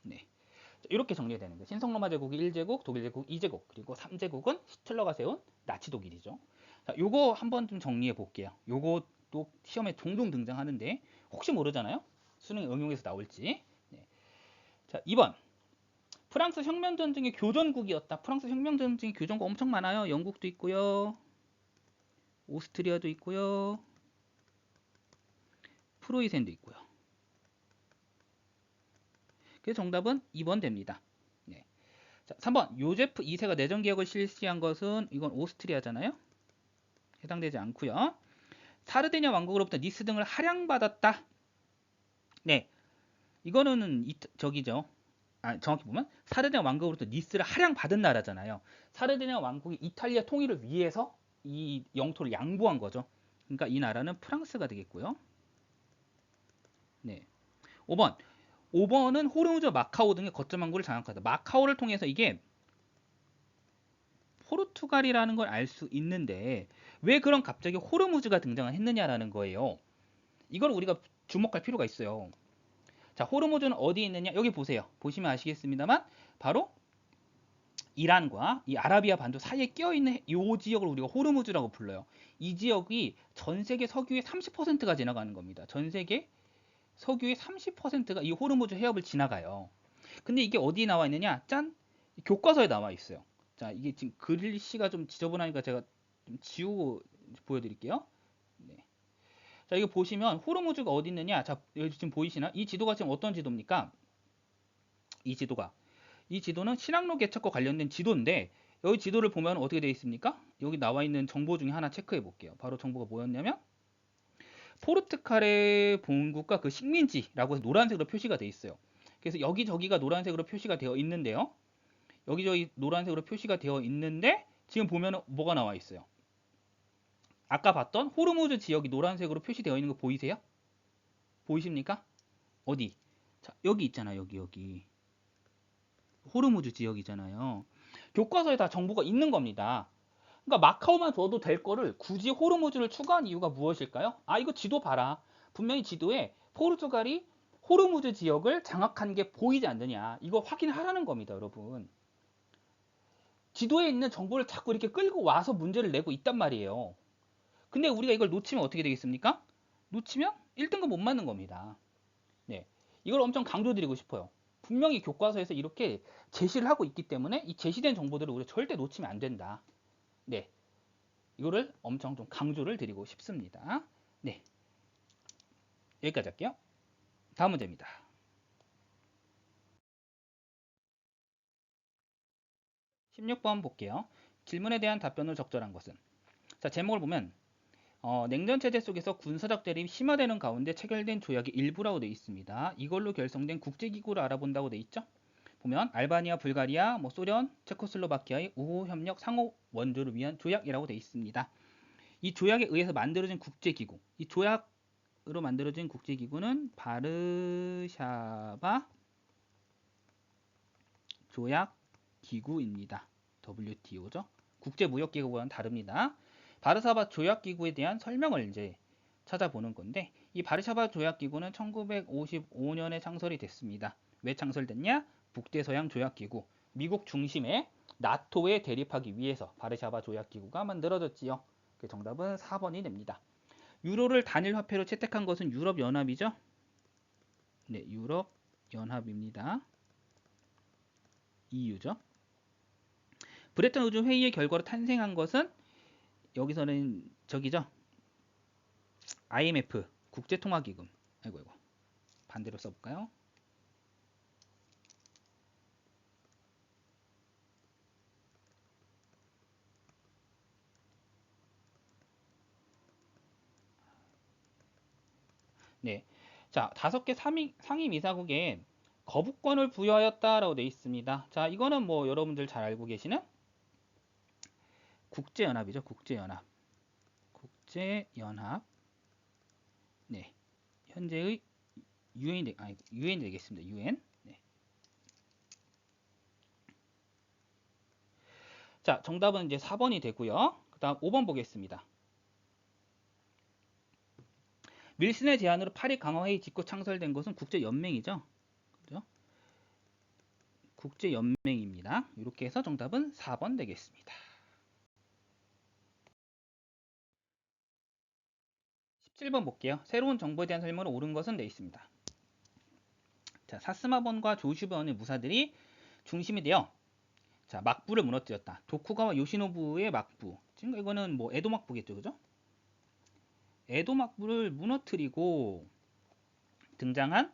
네. 이렇게 정리가 되는 거예요. 신성로마 제국이 1제국, 독일 제국 2제국, 그리고 3제국은 히틀러가 세운 나치 독일이죠. 자, 요거 한번 좀 정리해 볼게요. 요것도 시험에 종종 등장하는데 혹시 모르잖아요. 수능 응용에서 나올지. 네. 자, 2번. 프랑스 혁명 전쟁의 교전국이었다. 프랑스 혁명 전쟁의 교전국 엄청 많아요. 영국도 있고요. 오스트리아도 있고요. 프로이센도 있고요. 그래서 정답은 2번 됩니다. 네. 자, 3번. 요제프 2세가 내전 개혁을 실시한 것은 이건 오스트리아잖아요. 해당되지 않고요. 사르디니아 왕국으로부터 니스 등을 할양받았다. 네. 이거는 저기죠. 정확히 보면 사르디니아 왕국으로부터 니스를 할양받은 나라잖아요. 사르디니아 왕국이 이탈리아 통일을 위해서 이 영토를 양보한 거죠. 그러니까 이 나라는 프랑스가 되겠고요. 네. 5번. 5번은 호르무즈, 마카오 등의 거점 항구를 장악하다. 마카오를 통해서 이게 포르투갈이라는 걸 알 수 있는데 왜 그런 갑자기 호르무즈가 등장을 했느냐라는 거예요. 이걸 우리가 주목할 필요가 있어요. 자, 호르무즈는 어디에 있느냐? 여기 보세요. 보시면 아시겠습니다만 바로 이란과 이 아라비아 반도 사이에 끼어있는 이 지역을 우리가 호르무즈라고 불러요. 이 지역이 전 세계 석유의 30%가 지나가는 겁니다. 전 세계 석유의 30%가 이 호르무즈 해협을 지나가요. 근데 이게 어디에 나와 있느냐? 짠! 교과서에 나와 있어요. 자, 이게 지금 글씨가 좀 지저분하니까 제가 좀 지우고 보여드릴게요. 네. 자, 이거 보시면 호르무즈가 어디 있느냐? 자, 여기 지금 보이시나? 이 지도가 지금 어떤 지도입니까? 이 지도는 신항로 개척과 관련된 지도인데 여기 지도를 보면 어떻게 되어 있습니까? 여기 나와 있는 정보 중에 하나 체크해 볼게요. 바로 정보가 뭐였냐면 포르투갈의 본국과 그 식민지라고 해서 노란색으로 표시가 되어 있어요. 그래서 여기저기가 노란색으로 표시가 되어 있는데요. 여기저기 노란색으로 표시가 되어 있는데 지금 보면 뭐가 나와 있어요? 아까 봤던 호르무즈 지역이 노란색으로 표시되어 있는 거 보이세요? 보이십니까? 어디? 자, 여기 있잖아요. 여기. 호르무즈 지역이잖아요. 교과서에 다 정보가 있는 겁니다. 그러니까 마카오만 줘도 될 거를 굳이 호르무즈를 추가한 이유가 무엇일까요? 아, 이거 지도 봐라. 분명히 지도에 포르투갈이 호르무즈 지역을 장악한 게 보이지 않느냐. 이거 확인하라는 겁니다, 여러분. 지도에 있는 정보를 자꾸 이렇게 끌고 와서 문제를 내고 있단 말이에요. 근데 우리가 이걸 놓치면 어떻게 되겠습니까? 놓치면 1등급 못 맞는 겁니다. 네. 이걸 엄청 강조드리고 싶어요. 분명히 교과서에서 이렇게 제시를 하고 있기 때문에 이 제시된 정보들을 우리가 절대 놓치면 안 된다. 네. 이거를 엄청 좀 강조를 드리고 싶습니다. 네. 여기까지 할게요. 다음 문제입니다. 16번 볼게요. 질문에 대한 답변을 적절한 것은? 자, 제목을 보면 냉전 체제 속에서 군사적 대립이 심화되는 가운데 체결된 조약의 일부라고 되어 있습니다. 이걸로 결성된 국제기구를 알아본다고 되어 있죠. 보면 알바니아, 불가리아, 소련, 체코슬로바키아의 우호 협력 상호 원조를 위한 조약이라고 되어 있습니다. 이 조약에 의해서 만들어진 국제기구, 이 조약으로 만들어진 국제기구는 바르샤바 조약기구입니다. WTO죠. 국제무역기구와는 다릅니다. 바르샤바 조약기구에 대한 설명을 이제 찾아보는 건데 이 바르샤바 조약기구는 1955년에 창설이 됐습니다. 왜 창설됐냐? 북대서양 조약기구, 미국 중심의 나토에 대립하기 위해서 바르샤바 조약기구가 만들어졌지요. 그 정답은 4번이 됩니다. 유로를 단일 화폐로 채택한 것은 유럽연합이죠. 네, 유럽연합입니다. EU죠. 브레튼 우즈 회의의 결과로 탄생한 것은 여기서는 저기죠. IMF 국제통화기금. 아이고 반대로 써볼까요? 네. 자, 5개 상임이사국에 거부권을 부여하였다라고 되어 있습니다. 자, 이거는 뭐 여러분들 잘 알고 계시는 국제연합이죠. 국제연합. 네. 현재의 UN 되겠습니다. UN. 네. 자, 정답은 이제 4번이 되고요. 그다음 5번 보겠습니다. 윌슨의 제안으로 파리 강화회의 직후 창설된 것은 국제연맹이죠. 그죠? 국제연맹입니다. 이렇게 해서 정답은 4번 되겠습니다. 17번 볼게요. 새로운 정보에 대한 설명으로 옳은 것은 되어 있습니다. 자, 사스마번과 조슈번의 무사들이 중심이 되어 자, 막부를 무너뜨렸다. 도쿠가와 요시노부의 막부. 지금 이거는 뭐 에도 막부겠죠, 그죠? 에도 막부를 무너뜨리고 등장한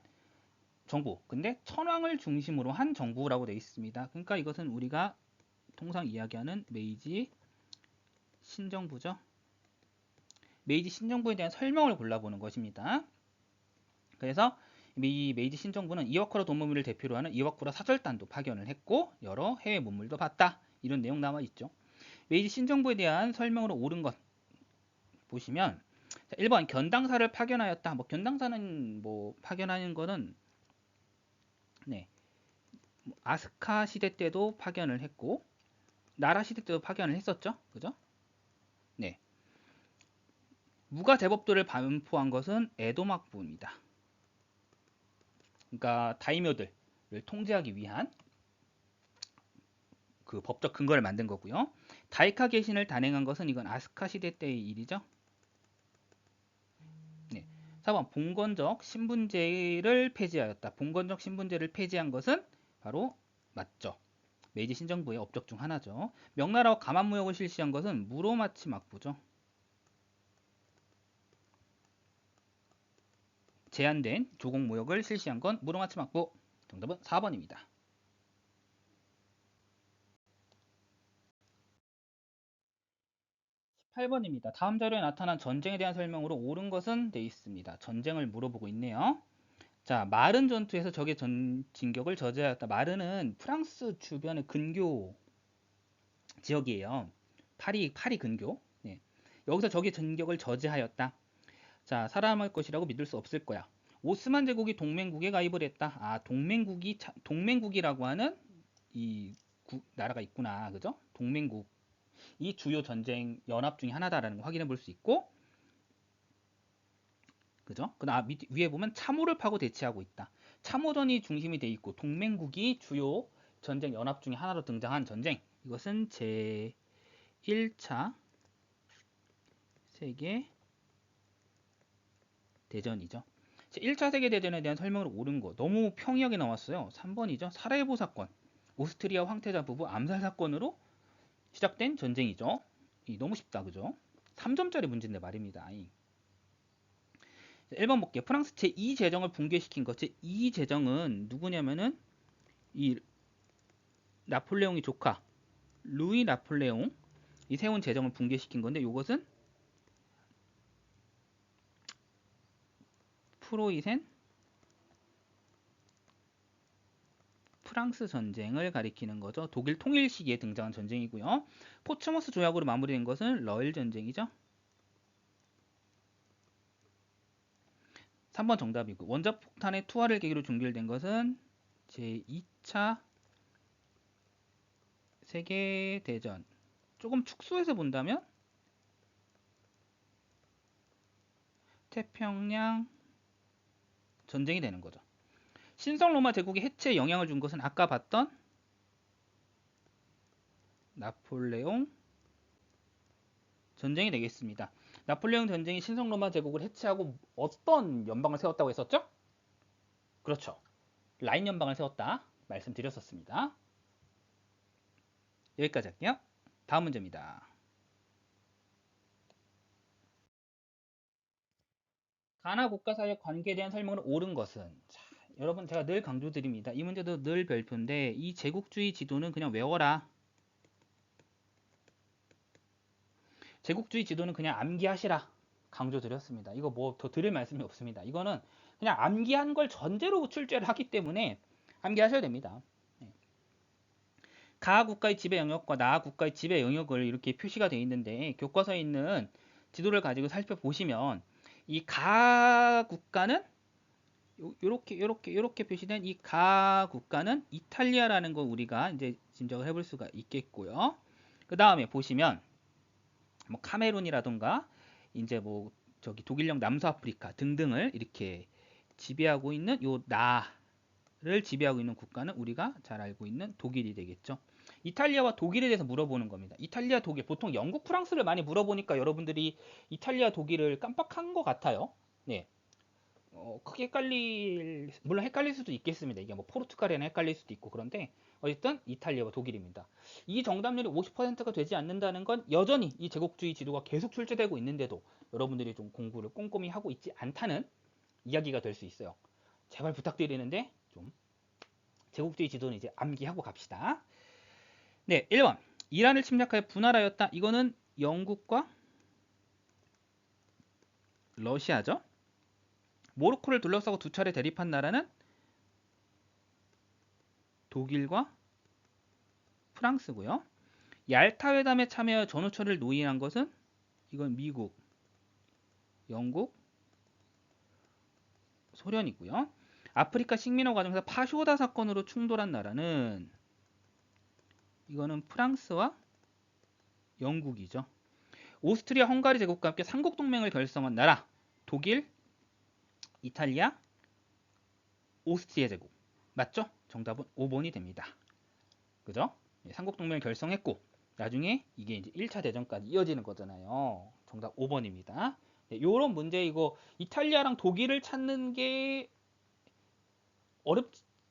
정부. 근데 천황을 중심으로 한 정부라고 되어 있습니다. 그러니까 이것은 우리가 통상 이야기하는 메이지 신정부죠. 메이지 신정부에 대한 설명을 골라보는 것입니다. 그래서 이 메이지 신정부는 이와쿠라 도모미를 대표로 하는 이와쿠라 사절단도 파견을 했고 여러 해외 문물도 봤다. 이런 내용 나와 있죠. 메이지 신정부에 대한 설명으로 옳은 것 보시면, 자, 1번 견당사를 파견하였다. 뭐 견당사는 뭐 파견하는 거는 네, 아스카 시대 때도 파견을 했고 나라 시대 때도 파견을 했었죠. 그죠? 네. 무가 제법도를 반포한 것은 에도 막부입니다. 그러니까 다이묘들을 통제하기 위한 그 법적 근거를 만든 거고요. 다이카 개신을 단행한 것은 이건 아스카 시대 때의 일이죠. 네. 4번 봉건적 신분제를 폐지하였다. 봉건적 신분제를 폐지한 것은 바로 맞죠. 메이지 신정부의 업적 중 하나죠. 명나라와 가만무역을 실시한 것은 무로마치 막부죠. 제한된 조공무역을 실시한 건 무로마치 막부. 정답은 4번입니다. 8번입니다. 다음 자료에 나타난 전쟁에 대한 설명으로 옳은 것은 돼 있습니다. 전쟁을 물어보고 있네요. 자, 마른 전투에서 적의 진격을 저지하였다. 마른은 프랑스 주변의 근교 지역이에요. 파리 근교. 네. 여기서 적의 진격을 저지하였다. 자, 살아남을 것이라고 믿을 수 없을 거야. 오스만 제국이 동맹국에 가입을 했다. 아, 동맹국이라고 하는 이 나라가 있구나. 그죠? 동맹국. 이 주요 전쟁 연합 중에 하나다라는 거 확인해 볼 수 있고, 그죠? 그다음 위에 보면 참호를 파고 대치하고 있다. 참호전이 중심이 돼 있고 동맹국이 주요 전쟁 연합 중에 하나로 등장한 전쟁. 이것은 제 1차 세계 대전이죠. 제 1차 세계 대전에 대한 설명을 옳은 거 너무 평이하게 나왔어요. 3번이죠. 사라예보 사건. 오스트리아 황태자 부부 암살 사건으로 시작된 전쟁이죠. 너무 쉽다. 그죠? 3점짜리 문제인데 말입니다. 1번 볼게요. 프랑스 제2 제정을 붕괴시킨 것. 제2 제정은 누구냐면은 이 나폴레옹의 조카 루이 나폴레옹이 세운 제정을 붕괴시킨 건데, 이것은 프로이센 프랑스 전쟁을 가리키는 거죠. 독일 통일 시기에 등장한 전쟁이고요. 포츠머스 조약으로 마무리된 것은 러일 전쟁이죠. 3번 정답이고, 원자폭탄의 투하를 계기로 종결된 것은 제2차 세계대전. 조금 축소해서 본다면 태평양 전쟁이 되는 거죠. 신성 로마 제국의 해체에 영향을 준 것은 아까 봤던 나폴레옹 전쟁이 되겠습니다. 나폴레옹 전쟁이 신성 로마 제국을 해체하고 어떤 연방을 세웠다고 했었죠? 그렇죠. 라인 연방을 세웠다 말씀드렸었습니다. 여기까지 할게요. 다음 문제입니다. 가나 국가 사이의 관계에 대한 설명을 옳은 것은, 자, 여러분 제가 늘 강조드립니다. 이 문제도 늘 별표인데 이 제국주의 지도는 그냥 외워라. 제국주의 지도는 그냥 암기하시라 강조드렸습니다. 이거 뭐 더 드릴 말씀이 없습니다. 이거는 그냥 암기한 걸 전제로 출제를 하기 때문에 암기하셔야 됩니다. 가 국가의 지배 영역과 나 국가의 지배 영역을 이렇게 표시가 되어 있는데, 교과서에 있는 지도를 가지고 살펴보시면 이 가 국가는 요렇게 표시된 이 가 국가는 이탈리아라는 거 우리가 이제 짐작을 해볼 수가 있겠고요. 그 다음에 보시면 뭐 카메룬이라던가 이제 뭐 저기 독일령 남서아프리카 등등을 이렇게 지배하고 있는 요 나를 지배하고 있는 국가는 우리가 잘 알고 있는 독일이 되겠죠. 이탈리아와 독일에 대해서 물어보는 겁니다. 이탈리아, 독일, 보통 영국, 프랑스를 많이 물어보니까 여러분들이 이탈리아, 독일을 깜빡한 것 같아요. 네. 크게 물론 헷갈릴 수도 있겠습니다. 이게 뭐 포르투갈에는 헷갈릴 수도 있고, 그런데 어쨌든 이탈리아와 독일입니다. 이 정답률이 50%가 되지 않는다는 건 여전히 이 제국주의 지도가 계속 출제되고 있는데도 여러분들이 좀 공부를 꼼꼼히 하고 있지 않다는 이야기가 될 수 있어요. 제발 부탁드리는데 좀 제국주의 지도는 이제 암기하고 갑시다. 네, 1번. 이란을 침략하여 분할하였다. 이거는 영국과 러시아죠. 모로코를 둘러싸고 두 차례 대립한 나라는 독일과 프랑스고요. 얄타 회담에 참여하여 전우철을 노인한 것은 이건 미국, 영국, 소련이고요. 아프리카 식민화 과정에서 파쇼다 사건으로 충돌한 나라는 이거는 프랑스와 영국이죠. 오스트리아 헝가리 제국과 함께 삼국 동맹을 결성한 나라 독일, 이탈리아, 오스트리아 제국. 맞죠? 정답은 5번이 됩니다. 그죠? 삼국 동맹을 결성했고 나중에 이게 이제 1차 대전까지 이어지는 거잖아요. 정답 5번입니다. 네, 요런 문제 이거 이탈리아랑 독일을 찾는 게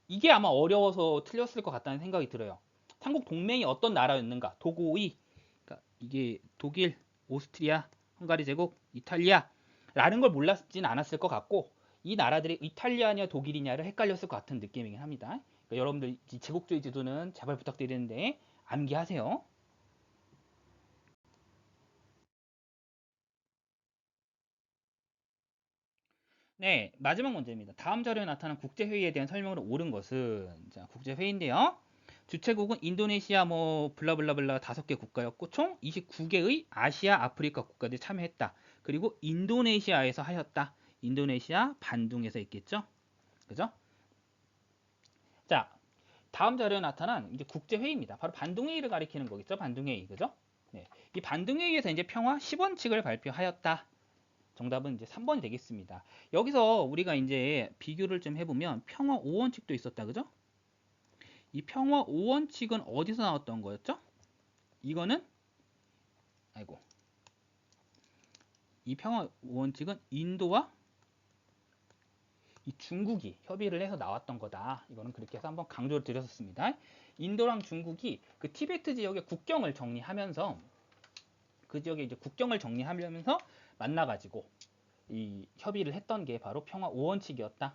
이게 아마 어려워서 틀렸을 것 같다는 생각이 들어요. 삼국 동맹이 어떤 나라였는가? 도고의, 그러니까 이게 독일, 오스트리아, 헝가리 제국, 이탈리아라는 걸 몰랐진 않았을 것 같고 이 나라들이 이탈리아냐 독일이냐를 헷갈렸을 것 같은 느낌이긴 합니다. 그러니까 여러분들 제국주의 지도는 제발 부탁드리는데 암기하세요. 네, 마지막 문제입니다. 다음 자료에 나타난 국제회의에 대한 설명으로 옳은 것은 자, 국제회의인데요. 주최국은 인도네시아 뭐 블라블라블라 5개 국가였고 총 29개의 아시아, 아프리카 국가들이 참여했다. 그리고 인도네시아에서 하였다. 인도네시아 반둥에서 있겠죠? 그죠? 자, 다음 자료에 나타난 이제 국제회의입니다. 바로 반둥회의를 가리키는 거겠죠? 반둥회의. 그죠? 네. 이 반둥회의에서 이제 평화 10원칙을 발표하였다. 정답은 이제 3번이 되겠습니다. 여기서 우리가 이제 비교를 좀 해보면 평화 5원칙도 있었다. 그죠? 이 평화 5원칙은 어디서 나왔던 거였죠? 이거는 아이고 이 평화 5원칙은 인도와 이 중국이 협의를 해서 나왔던 거다. 이거는 그렇게 해서 한번 강조를 드렸었습니다. 인도랑 중국이 그 티베트 지역의 국경을 정리하면서 그 지역의 이제 국경을 정리하면서 만나가지고 이 협의를 했던 게 바로 평화 5원칙이었다.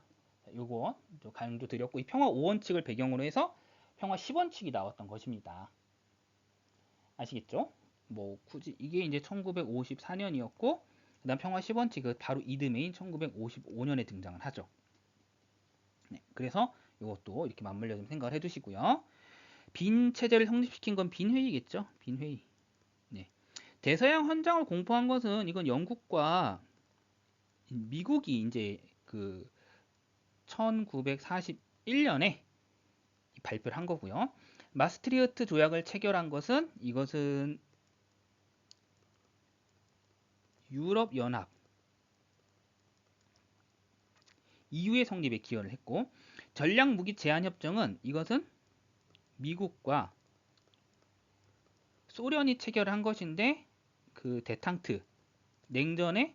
요거 강조 드렸고 이 평화 5원칙을 배경으로 해서 평화 10원칙이 나왔던 것입니다. 아시겠죠? 뭐 굳이 이게 이제 1954년이었고 그다음 평화 10원칙은 바로 이듬해인 1955년에 등장을 하죠. 네, 그래서 이것도 이렇게 맞물려 좀 생각을 해두시고요. 빈 체제를 성립시킨 건 빈회의겠죠? 빈회의. 네. 대서양 헌장을 공포한 것은 이건 영국과 미국이 이제 그 1941년에 발표를 한 거고요. 마스트리흐트 조약을 체결한 것은 이것은 유럽 연합 EU의 성립에 기여를 했고 전략 무기 제한 협정은 이것은 미국과 소련이 체결한 것인데 그 데탕트 냉전의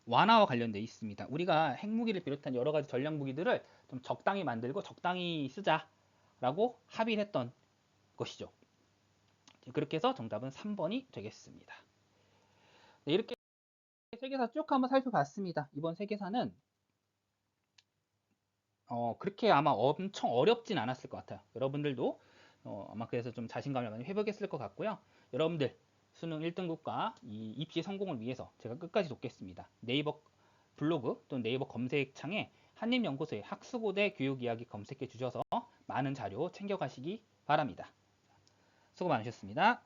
완화와 관련돼 있습니다. 우리가 핵무기를 비롯한 여러 가지 전략 무기들을 좀 적당히 만들고 적당히 쓰자라고 합의를 했던 것이죠. 그렇게 해서 정답은 3번이 되겠습니다. 네, 이렇게 세계사 쭉 한번 살펴봤습니다. 이번 세계사는 그렇게 아마 엄청 어렵진 않았을 것 같아요. 여러분들도 아마 그래서 좀 자신감을 많이 회복했을 것 같고요. 여러분들 수능 1등급과 이 입시 성공을 위해서 제가 끝까지 돕겠습니다. 네이버 블로그 또는 네이버 검색창에 한림연구소의 학수고대 교육 이야기 검색해 주셔서 많은 자료 챙겨가시기 바랍니다. 수고 많으셨습니다.